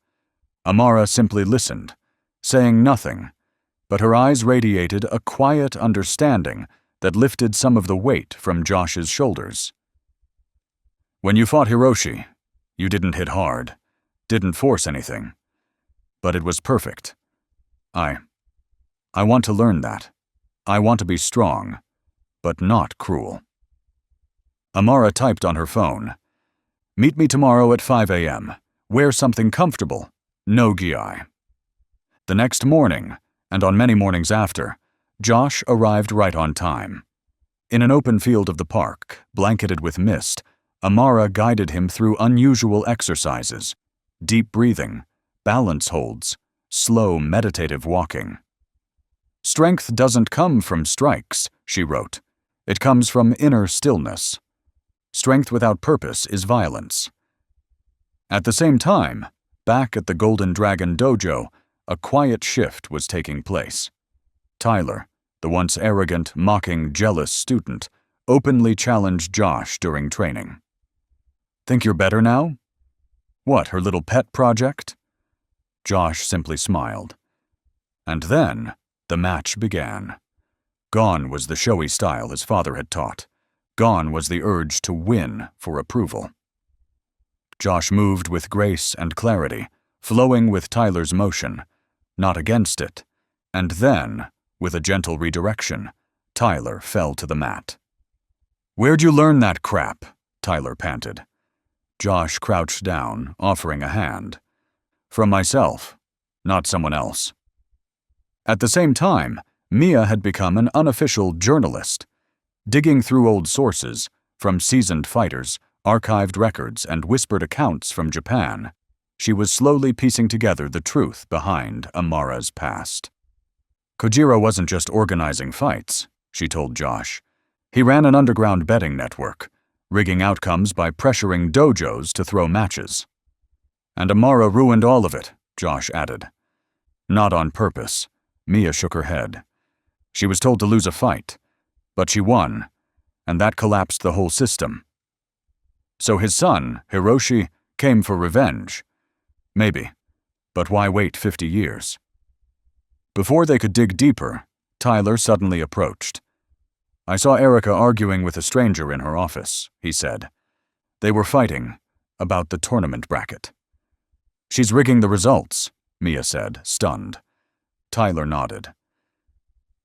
Amara simply listened, saying nothing, but her eyes radiated a quiet understanding that lifted some of the weight from Josh's shoulders. "When you fought Hiroshi, you didn't hit hard, didn't force anything. But it was perfect. I want to learn that. I want to be strong, but not cruel." Amara typed on her phone. "Meet me tomorrow at 5 a.m. Wear something comfortable. No gi." The next morning, and on many mornings after, Josh arrived right on time. In an open field of the park, blanketed with mist, Amara guided him through unusual exercises: deep breathing, balance holds, slow meditative walking. "Strength doesn't come from strikes," she wrote. "It comes from inner stillness. Strength without purpose is violence." At the same time, back at the Golden Dragon Dojo, a quiet shift was taking place. Tyler, the once arrogant, mocking, jealous student, openly challenged Josh during training. "Think you're better now? What, her little pet project?" Josh simply smiled. And then the match began. Gone was the showy style his father had taught. Gone was the urge to win for approval. Josh moved with grace and clarity, flowing with Tyler's motion, not against it. And then, with a gentle redirection, Tyler fell to the mat. "Where'd you learn that crap?" Tyler panted. Josh crouched down, offering a hand. "From myself, not someone else." At the same time, Mia had become an unofficial journalist. Digging through old sources, from seasoned fighters, archived records, and whispered accounts from Japan, she was slowly piecing together the truth behind Amara's past. Kojiro wasn't just organizing fights, she told Josh. He ran an underground betting network, rigging outcomes by pressuring dojos to throw matches. And Amara ruined all of it, Josh added. Not on purpose. Mia shook her head. She was told to lose a fight, but she won, and that collapsed the whole system. So his son, Hiroshi, came for revenge. Maybe, but why wait 50 years? Before they could dig deeper, Tyler suddenly approached. "I saw Erica arguing with a stranger in her office," he said. "They were fighting about the tournament bracket." "She's rigging the results," Mia said, stunned. Tyler nodded.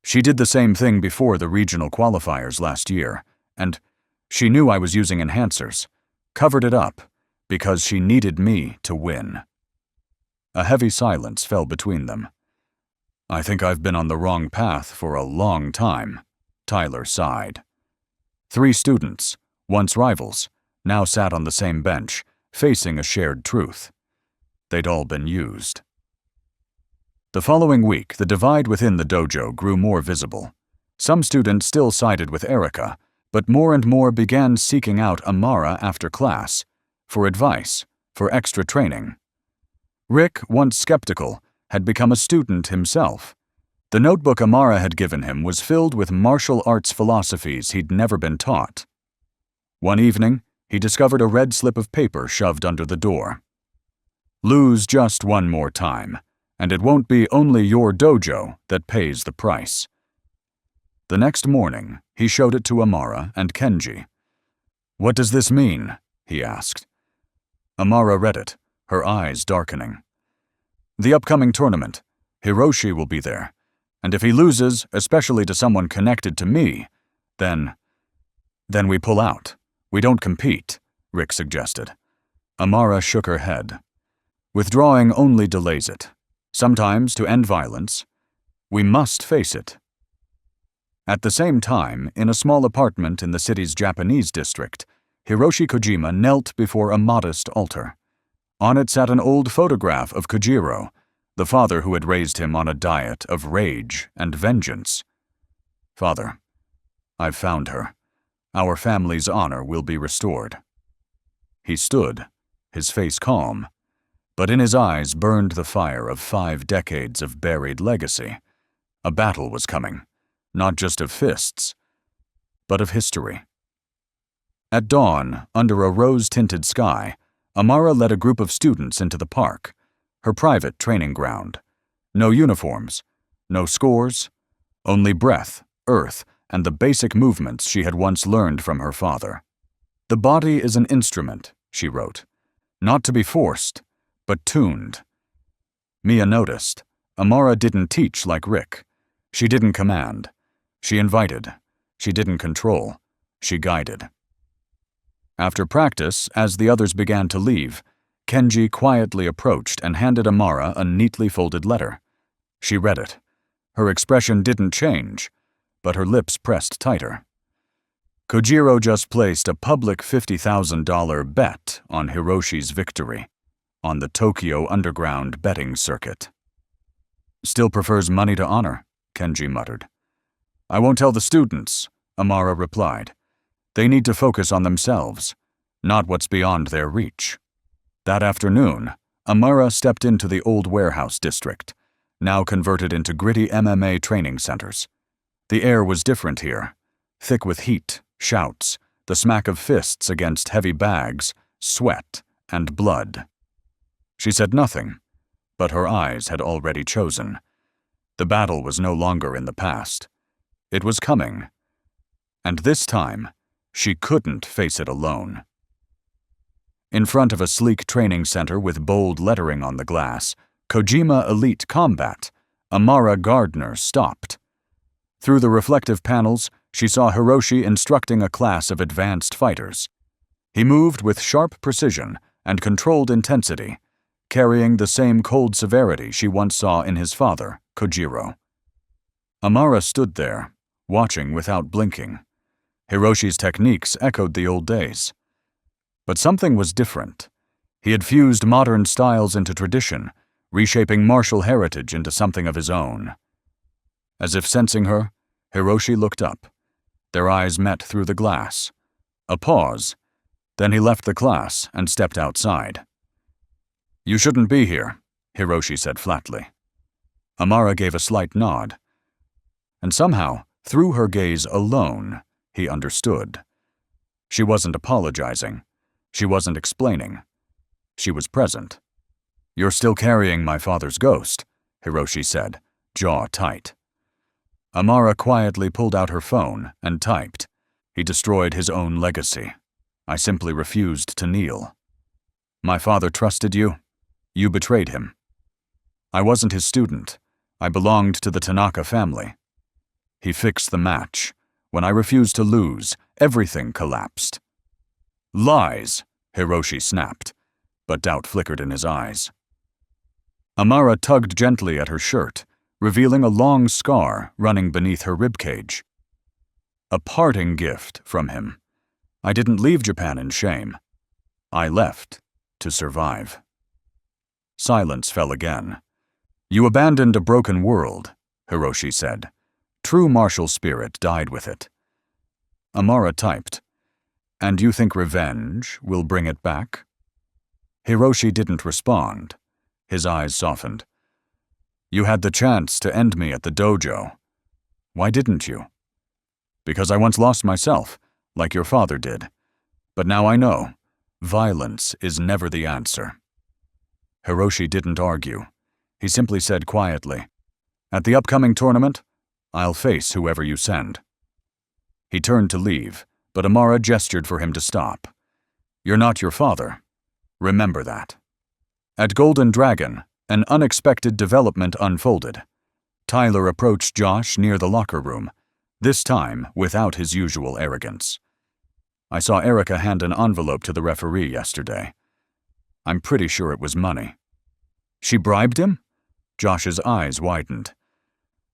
"She did the same thing before the regional qualifiers last year, and she knew I was using enhancers, covered it up, because she needed me to win." A heavy silence fell between them. "I think I've been on the wrong path for a long time," Tyler sighed. 3 students, once rivals, now sat on the same bench, facing a shared truth. They'd all been used. The following week, the divide within the dojo grew more visible. Some students still sided with Erica, but more and more began seeking out Amara after class, for advice, for extra training. Rick, once skeptical, had become a student himself. The notebook Amara had given him was filled with martial arts philosophies he'd never been taught. One evening, he discovered a red slip of paper shoved under the door. "Lose just one more time, and it won't be only your dojo that pays the price." The next morning, he showed it to Amara and Kenji. "What does this mean?" he asked. Amara read it, her eyes darkening. "The upcoming tournament. Hiroshi will be there. And if he loses, especially to someone connected to me, then we pull out. We don't compete," Rick suggested. Amara shook her head. "Withdrawing only delays it. Sometimes, to end violence, we must face it." At the same time, in a small apartment in the city's Japanese district, Hiroshi Kojima knelt before a modest altar. On it sat an old photograph of Kojiro, the father who had raised him on a diet of rage and vengeance. "Father, I've found her. Our family's honor will be restored." He stood, his face calm, but in his eyes burned the fire of 5 decades of buried legacy. A battle was coming, not just of fists, but of history. At dawn, under a rose-tinted sky, Amara led a group of students into the park, her private training ground. No uniforms, no scores, only breath, earth, and the basic movements she had once learned from her father. "The body is an instrument," she wrote, "not to be forced, but tuned." Mia noticed. Amara didn't teach like Rick. She didn't command. She invited. She didn't control. She guided. After practice, as the others began to leave, Kenji quietly approached and handed Amara a neatly folded letter. She read it. Her expression didn't change, but her lips pressed tighter. Kojiro just placed a public $50,000 bet on Hiroshi's victory on the Tokyo Underground betting circuit. "Still prefers money to honor," Kenji muttered. "I won't tell the students," Amara replied. "They need to focus on themselves, not what's beyond their reach." That afternoon, Amara stepped into the old warehouse district, now converted into gritty MMA training centers. The air was different here, thick with heat, shouts, the smack of fists against heavy bags, sweat, and blood. She said nothing, but her eyes had already chosen. The battle was no longer in the past. It was coming. And this time, she couldn't face it alone. In front of a sleek training center with bold lettering on the glass, Kojima Elite Combat, Thelma Gardner stopped. Through the reflective panels, she saw Hiroshi instructing a class of advanced fighters. He moved with sharp precision and controlled intensity, carrying the same cold severity she once saw in his father, Kojiro. Amara stood there, watching without blinking. Hiroshi's techniques echoed the old days. But something was different. He had fused modern styles into tradition, reshaping martial heritage into something of his own. As if sensing her, Hiroshi looked up. Their eyes met through the glass. A pause. Then he left the class and stepped outside. "You shouldn't be here," Hiroshi said flatly. Amara gave a slight nod. And somehow, through her gaze alone, he understood. She wasn't apologizing. She wasn't explaining. She was present. "You're still carrying my father's ghost," Hiroshi said, jaw tight. Amara quietly pulled out her phone and typed. "He destroyed his own legacy. I simply refused to kneel. My father trusted you. You betrayed him. I wasn't his student. I belonged to the Tanaka family. He fixed the match. When I refused to lose, everything collapsed." "Lies," Hiroshi snapped, but doubt flickered in his eyes. Amara tugged gently at her shirt, revealing a long scar running beneath her ribcage. "A parting gift from him. I didn't leave Japan in shame. I left to survive." Silence fell again. "You abandoned a broken world," Hiroshi said. "True martial spirit died with it." Amara typed. "And you think revenge will bring it back?" Hiroshi didn't respond. His eyes softened. "You had the chance to end me at the dojo. Why didn't you?" "Because I once lost myself, like your father did. But now I know, violence is never the answer." Hiroshi didn't argue. He simply said quietly, "At the upcoming tournament, I'll face whoever you send." He turned to leave, but Amara gestured for him to stop. "You're not your father. Remember that." At Golden Dragon, an unexpected development unfolded. Tyler approached Josh near the locker room, this time without his usual arrogance. "I saw Erica hand an envelope to the referee yesterday. I'm pretty sure it was money." "She bribed him?" Josh's eyes widened.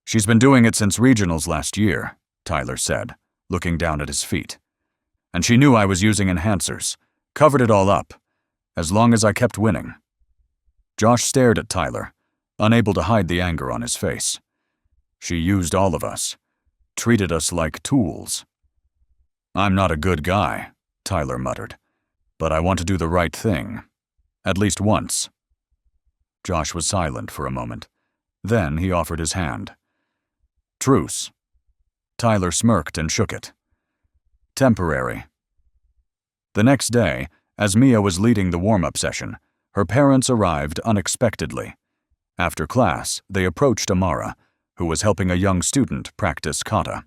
"She's been doing it since regionals last year," Tyler said, looking down at his feet. "And she knew I was using enhancers, covered it all up, as long as I kept winning." Josh stared at Tyler, unable to hide the anger on his face. "She used all of us, treated us like tools." "I'm not a good guy," Tyler muttered, "but I want to do the right thing. At least once." Josh was silent for a moment. Then he offered his hand. "Truce." Tyler smirked and shook it. "Temporary." The next day, as Mia was leading the warm-up session, her parents arrived unexpectedly. After class, they approached Amara, who was helping a young student practice kata.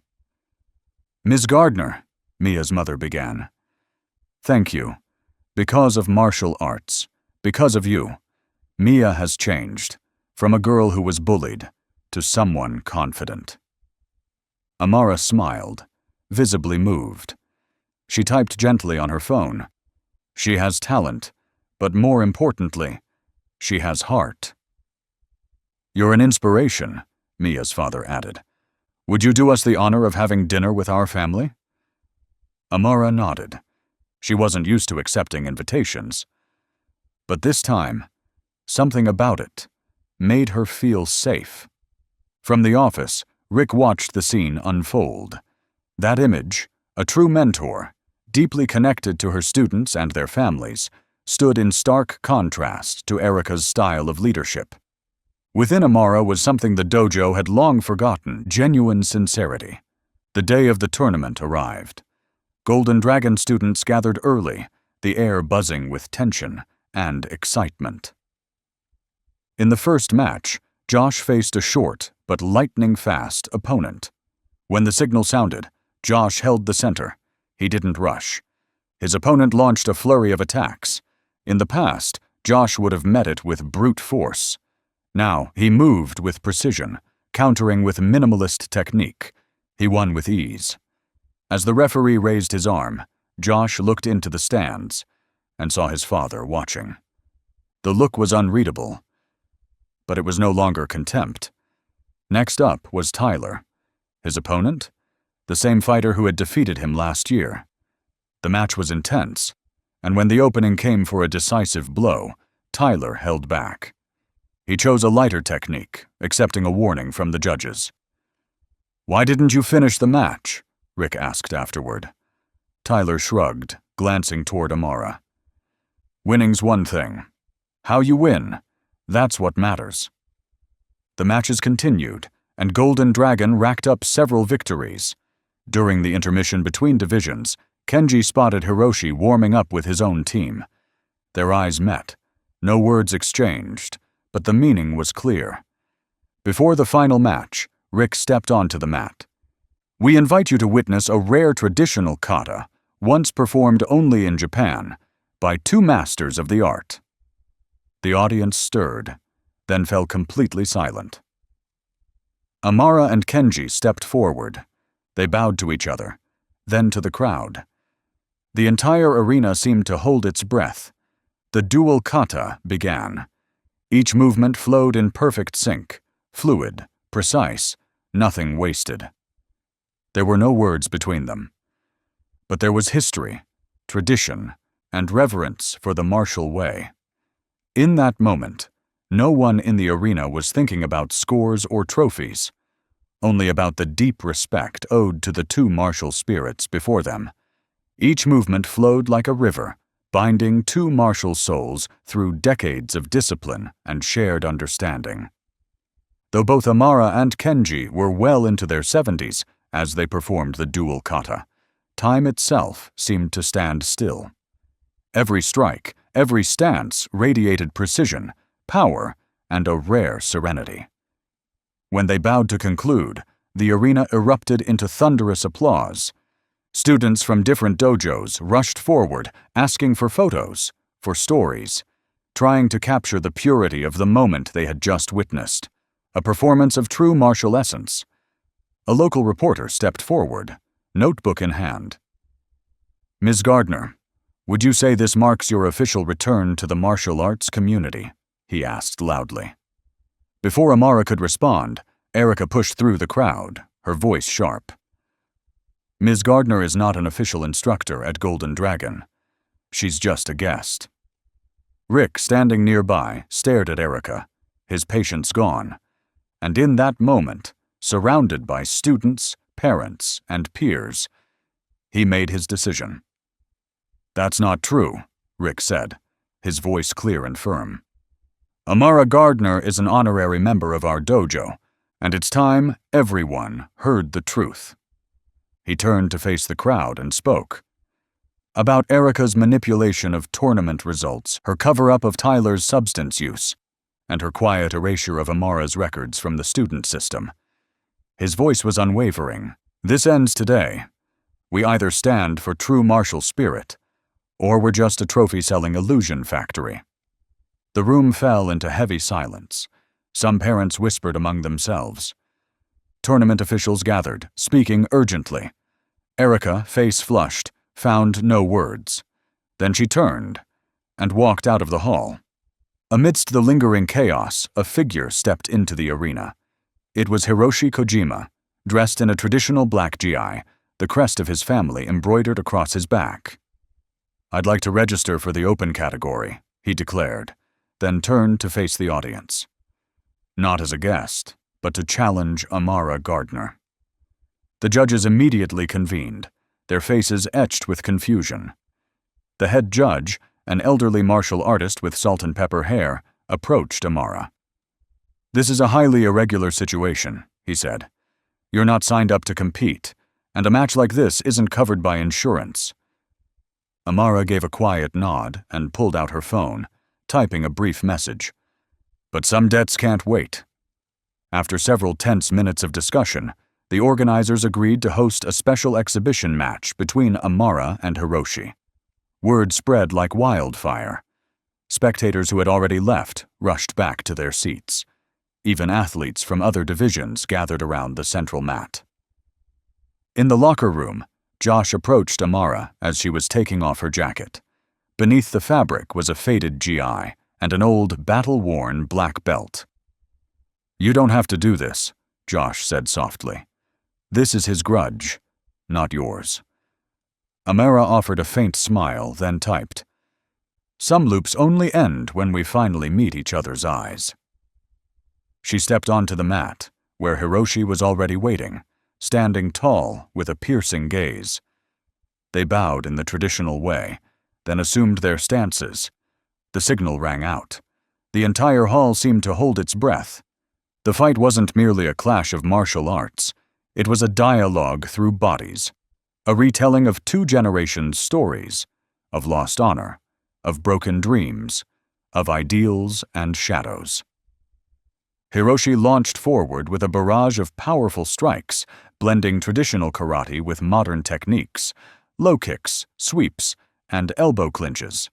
"Ms. Gardner," Mia's mother began. "Thank you. Because of martial arts, because of you, Mia has changed, from a girl who was bullied to someone confident." Amara smiled, visibly moved. She typed gently on her phone. "She has talent, but more importantly, she has heart." "You're an inspiration," Mia's father added. "Would you do us the honor of having dinner with our family?" Amara nodded. She wasn't used to accepting invitations. But this time, something about it made her feel safe. From the office, Rick watched the scene unfold. That image, a true mentor, deeply connected to her students and their families, stood in stark contrast to Erica's style of leadership. Within Amara was something the dojo had long forgotten: genuine sincerity. The day of the tournament arrived. Golden Dragon students gathered early, the air buzzing with tension and excitement. In the first match, Josh faced a short but lightning-fast opponent. When the signal sounded, Josh held the center. He didn't rush. His opponent launched a flurry of attacks. In the past, Josh would have met it with brute force. Now, he moved with precision, countering with minimalist technique. He won with ease. As the referee raised his arm, Josh looked into the stands and saw his father watching. The look was unreadable, but it was no longer contempt. Next up was Tyler. His opponent? The same fighter who had defeated him last year. The match was intense, and when the opening came for a decisive blow, Tyler held back. He chose a lighter technique, accepting a warning from the judges. "Why didn't you finish the match?" Rick asked afterward. Tyler shrugged, glancing toward Amara. "Winning's one thing. How you win, that's what matters." The matches continued, and Golden Dragon racked up several victories. During the intermission between divisions, Kenji spotted Hiroshi warming up with his own team. Their eyes met. No words exchanged, but the meaning was clear. Before the final match, Rick stepped onto the mat. "We invite you to witness a rare traditional kata, once performed only in Japan, by two masters of the art." The audience stirred, then fell completely silent. Amara and Kenji stepped forward. They bowed to each other, then to the crowd. The entire arena seemed to hold its breath. The dual kata began. Each movement flowed in perfect sync, fluid, precise, nothing wasted. There were no words between them. But there was history, tradition, and reverence for the martial way. In that moment, no one in the arena was thinking about scores or trophies, only about the deep respect owed to the two martial spirits before them. Each movement flowed like a river, binding two martial souls through decades of discipline and shared understanding. Though both Amara and Kenji were well into their 70s as they performed the dual kata, time itself seemed to stand still. Every strike, every stance radiated precision, power, and a rare serenity. When they bowed to conclude, the arena erupted into thunderous applause. Students from different dojos rushed forward, asking for photos, for stories, trying to capture the purity of the moment they had just witnessed, a performance of true martial essence. A local reporter stepped forward, notebook in hand. "Ms. Gardner, would you say this marks your official return to the martial arts community?" he asked loudly. Before Amara could respond, Erica pushed through the crowd, her voice sharp. "Ms. Gardner is not an official instructor at Golden Dragon. She's just a guest." Rick, standing nearby, stared at Erica, his patience gone. And in that moment, surrounded by students, parents, and peers, he made his decision. "That's not true," Rick said, his voice clear and firm. "Amara Gardner is an honorary member of our dojo, and it's time everyone heard the truth." He turned to face the crowd and spoke. About Erica's manipulation of tournament results, her cover-up of Tyler's substance use, and her quiet erasure of Amara's records from the student system. His voice was unwavering. "This ends today. We either stand for true martial spirit, or we're just a trophy-selling illusion factory." The room fell into heavy silence. Some parents whispered among themselves. Tournament officials gathered, speaking urgently. Erica, face flushed, found no words. Then she turned and walked out of the hall. Amidst the lingering chaos, a figure stepped into the arena. It was Hiroshi Kojima, dressed in a traditional black gi, the crest of his family embroidered across his back. "I'd like to register for the open category," he declared, then turned to face the audience. Not as a guest, but to challenge Amara Gardner. The judges immediately convened, their faces etched with confusion. The head judge, an elderly martial artist with salt and pepper hair, approached Amara. "This is a highly irregular situation," he said. "You're not signed up to compete, and a match like this isn't covered by insurance." Amara gave a quiet nod and pulled out her phone, typing a brief message. "But some debts can't wait." After several tense minutes of discussion, the organizers agreed to host a special exhibition match between Amara and Hiroshi. Word spread like wildfire. Spectators who had already left rushed back to their seats. Even athletes from other divisions gathered around the central mat. In the locker room, Josh approached Amara as she was taking off her jacket. Beneath the fabric was a faded GI and an old, battle-worn black belt. "You don't have to do this," Josh said softly. "This is his grudge, not yours." Amara offered a faint smile, then typed, "Some loops only end when we finally meet each other's eyes." She stepped onto the mat, where Hiroshi was already waiting, standing tall with a piercing gaze. They bowed in the traditional way, then assumed their stances. The signal rang out. The entire hall seemed to hold its breath. The fight wasn't merely a clash of martial arts. It was a dialogue through bodies, a retelling of 2 generations' stories, of lost honor, of broken dreams, of ideals and shadows. Hiroshi launched forward with a barrage of powerful strikes, blending traditional karate with modern techniques, low kicks, sweeps, and elbow clinches.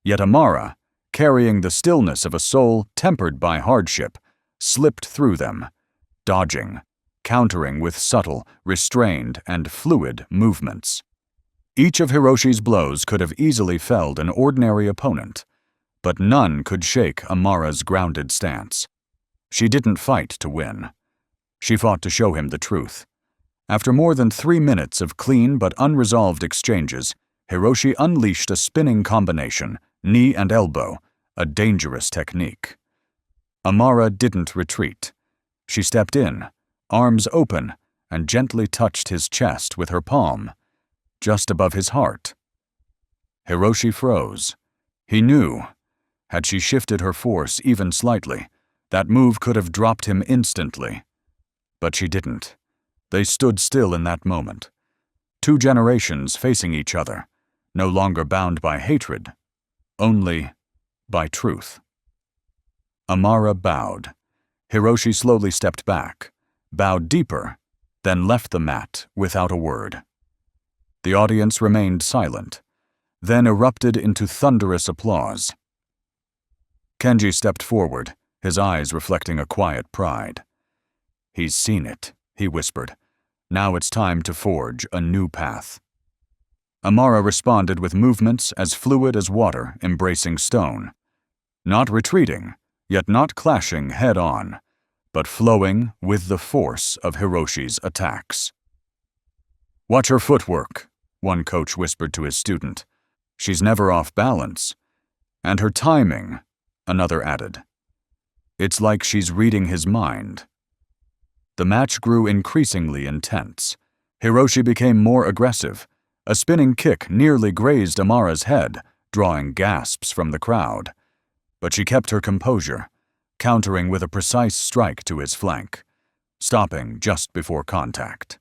Yet Amara, carrying the stillness of a soul tempered by hardship, slipped through them, dodging, countering with subtle, restrained, and fluid movements. Each of Hiroshi's blows could have easily felled an ordinary opponent, but none could shake Amara's grounded stance. She didn't fight to win. She fought to show him the truth. After more than 3 minutes of clean but unresolved exchanges, Hiroshi unleashed a spinning combination, knee and elbow, a dangerous technique. Amara didn't retreat. She stepped in, arms open, and gently touched his chest with her palm, just above his heart. Hiroshi froze. He knew, had she shifted her force even slightly, that move could have dropped him instantly. But she didn't. They stood still in that moment. 2 generations facing each other, no longer bound by hatred, only by truth. Amara bowed. Hiroshi slowly stepped back, bowed deeper, then left the mat without a word. The audience remained silent, then erupted into thunderous applause. Kenji stepped forward, his eyes reflecting a quiet pride. "He's seen it," he whispered. "Now it's time to forge a new path." Amara responded with movements as fluid as water embracing stone. Not retreating, yet not clashing head-on, but flowing with the force of Hiroshi's attacks. "Watch her footwork," one coach whispered to his student. "She's never off balance. And her timing," another added. "It's like she's reading his mind." The match grew increasingly intense. Hiroshi became more aggressive. A spinning kick nearly grazed Amara's head, drawing gasps from the crowd. But she kept her composure, countering with a precise strike to his flank, stopping just before contact.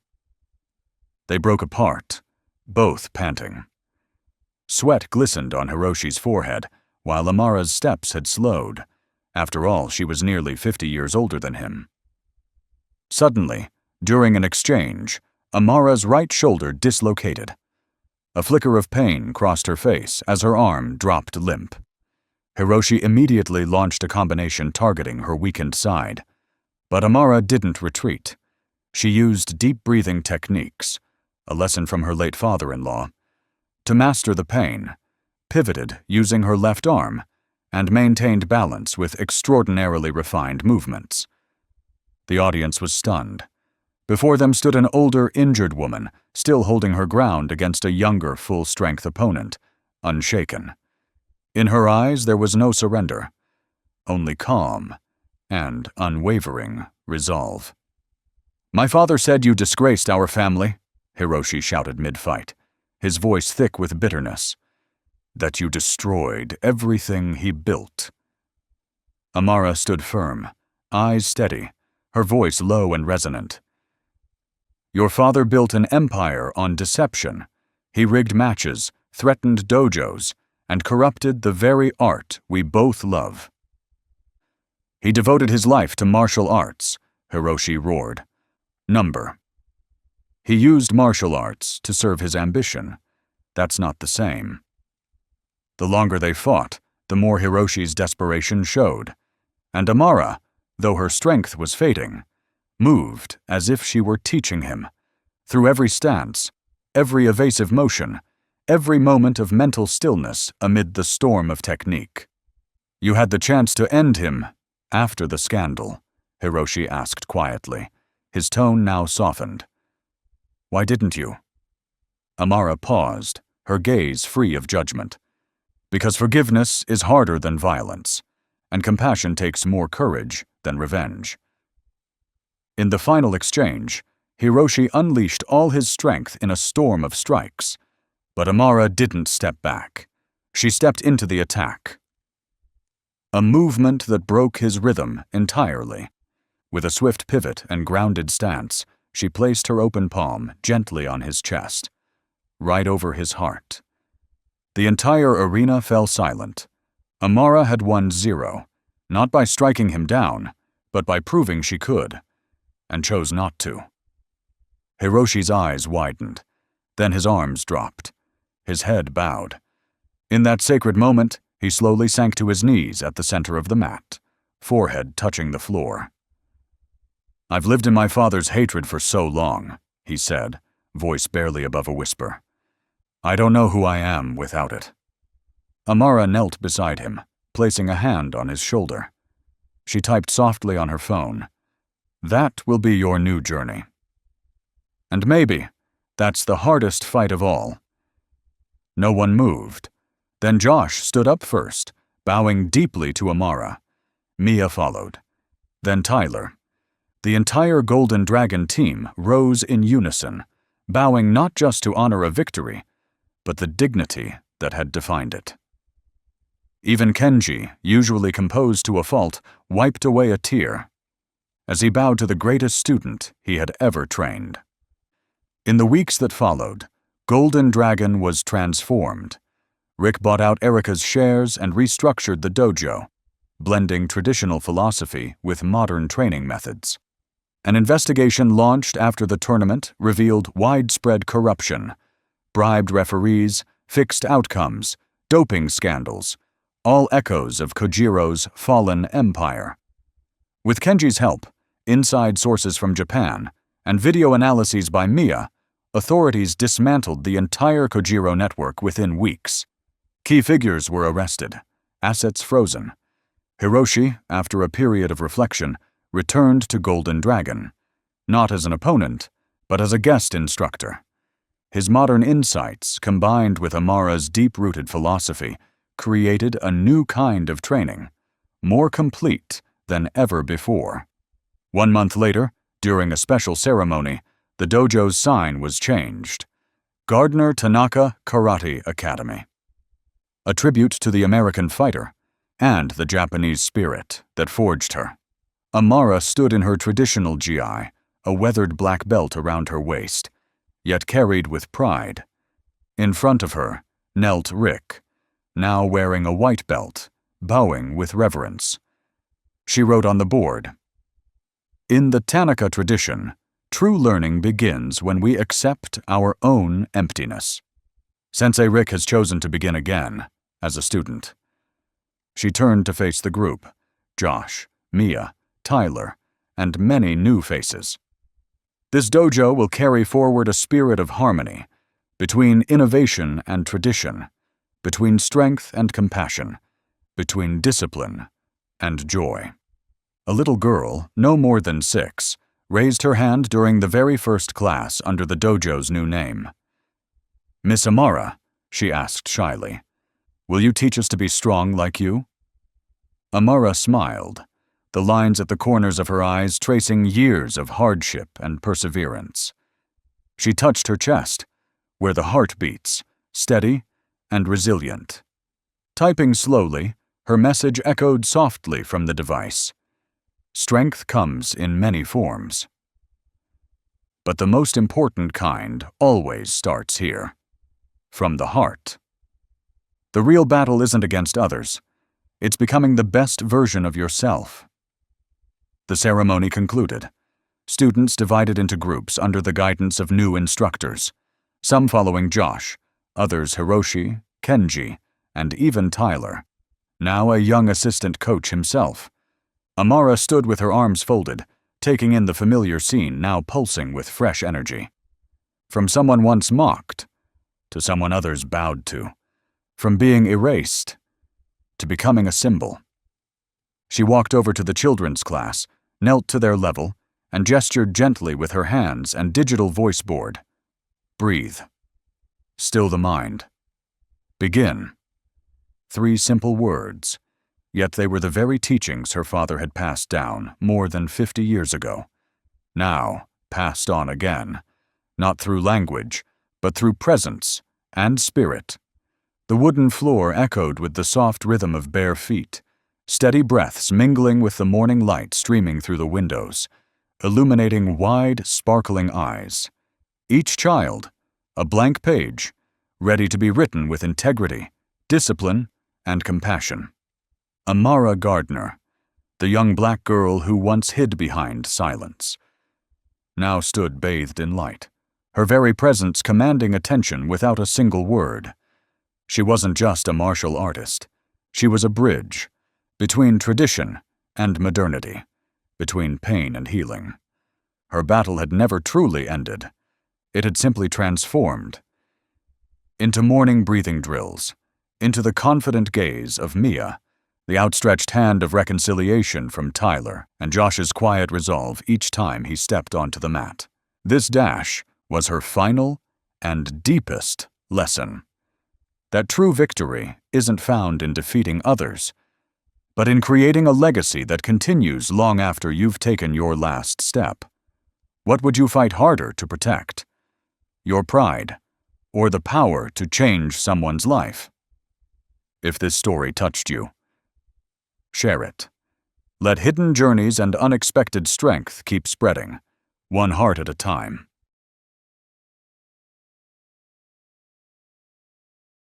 They broke apart, both panting. Sweat glistened on Hiroshi's forehead, while Amara's steps had slowed. After all, she was nearly 50 years older than him. Suddenly, during an exchange, Amara's right shoulder dislocated. A flicker of pain crossed her face as her arm dropped limp. Hiroshi immediately launched a combination targeting her weakened side. But Amara didn't retreat. She used deep breathing techniques, a lesson from her late father-in-law, to master the pain, pivoted using her left arm, and maintained balance with extraordinarily refined movements. The audience was stunned. Before them stood an older, injured woman, still holding her ground against a younger, full-strength opponent, unshaken. In her eyes there was no surrender, only calm and unwavering resolve. "My father said you disgraced our family," Hiroshi shouted mid-fight, his voice thick with bitterness. "That you destroyed everything he built." Amara stood firm, eyes steady, her voice low and resonant. "Your father built an empire on deception. He rigged matches, threatened dojos, and corrupted the very art we both love." "He devoted his life to martial arts," Hiroshi roared. Number. He used martial arts to serve his ambition. That's not the same. The longer they fought, the more Hiroshi's desperation showed, and Amara, though her strength was fading, moved as if she were teaching him. Through every stance, every evasive motion, every moment of mental stillness amid the storm of technique. "You had the chance to end him after the scandal," Hiroshi asked quietly, his tone now softened. "Why didn't you?" Amara paused, her gaze free of judgment. "Because forgiveness is harder than violence, and compassion takes more courage than revenge." In the final exchange, Hiroshi unleashed all his strength in a storm of strikes, but Amara didn't step back. She stepped into the attack. A movement that broke his rhythm entirely. With a swift pivot and grounded stance, she placed her open palm gently on his chest, right over his heart. The entire arena fell silent. Amara had won 0, not by striking him down, but by proving she could, and chose not to. Hiroshi's eyes widened, then his arms dropped. His head bowed. In that sacred moment, he slowly sank to his knees at the center of the mat, forehead touching the floor. "I've lived in my father's hatred for so long," he said, voice barely above a whisper. "I don't know who I am without it." Amara knelt beside him, placing a hand on his shoulder. She typed softly on her phone. "That will be your new journey. And maybe that's the hardest fight of all." No one moved. Then Josh stood up first, bowing deeply to Amara. Mia followed. Then Tyler. The entire Golden Dragon team rose in unison, bowing not just to honor a victory, but the dignity that had defined it. Even Kenji, usually composed to a fault, wiped away a tear as he bowed to the greatest student he had ever trained. In the weeks that followed, Golden Dragon was transformed. Rick bought out Erika's shares and restructured the dojo, blending traditional philosophy with modern training methods. An investigation launched after the tournament revealed widespread corruption, bribed referees, fixed outcomes, doping scandals, all echoes of Kojiro's fallen empire. With Kenji's help, inside sources from Japan, and video analyses by Mia, authorities dismantled the entire Kojiro network within weeks. Key figures were arrested, assets frozen. Hiroshi, after a period of reflection, returned to Golden Dragon, not as an opponent, but as a guest instructor. His modern insights, combined with Amara's deep-rooted philosophy, created a new kind of training, more complete than ever before. 1 month later, during a special ceremony, the dojo's sign was changed. Gardner Tanaka Karate Academy. A tribute to the American fighter and the Japanese spirit that forged her. Amara stood in her traditional gi, a weathered black belt around her waist, yet carried with pride. In front of her knelt Rick, now wearing a white belt, bowing with reverence. She wrote on the board, "In the Tanaka tradition, true learning begins when we accept our own emptiness." Sensei Rick has chosen to begin again, as a student. She turned to face the group, Josh, Mia, Tyler, and many new faces. This dojo will carry forward a spirit of harmony, between innovation and tradition, between strength and compassion, between discipline and joy. A little girl, no more than 6, raised her hand during the very first class under the dojo's new name. "Miss Amara," she asked shyly, "will you teach us to be strong like you?" Amara smiled, the lines at the corners of her eyes tracing years of hardship and perseverance. She touched her chest, where the heart beats, steady and resilient. Typing slowly, her message echoed softly from the device. Strength comes in many forms. But the most important kind always starts here, from the heart. The real battle isn't against others. It's becoming the best version of yourself. The ceremony concluded. Students divided into groups under the guidance of new instructors, some following Josh, others Hiroshi, Kenji, and even Tyler, now a young assistant coach himself. Amara stood with her arms folded, taking in the familiar scene now pulsing with fresh energy. From someone once mocked, to someone others bowed to. From being erased, to becoming a symbol. She walked over to the children's class, knelt to their level, and gestured gently with her hands and digital voice board. Breathe. Still the mind. Begin. 3 simple words, yet they were the very teachings her father had passed down more than 50 years ago. Now, passed on again, not through language, but through presence and spirit. The wooden floor echoed with the soft rhythm of bare feet, steady breaths mingling with the morning light streaming through the windows, illuminating wide, sparkling eyes. Each child, a blank page, ready to be written with integrity, discipline, and compassion. Thelma Gardner, the young black girl who once hid behind silence, now stood bathed in light, her very presence commanding attention without a single word. She wasn't just a martial artist. She was a bridge between tradition and modernity, between pain and healing. Her battle had never truly ended. It had simply transformed into morning breathing drills, into the confident gaze of Mia, the outstretched hand of reconciliation from Tyler, and Josh's quiet resolve each time he stepped onto the mat. This dash was her final and deepest lesson. That true victory isn't found in defeating others, but in creating a legacy that continues long after you've taken your last step. What would you fight harder to protect? Your pride, or the power to change someone's life? If this story touched you, share it. Let hidden journeys and unexpected strength keep spreading, one heart at a time.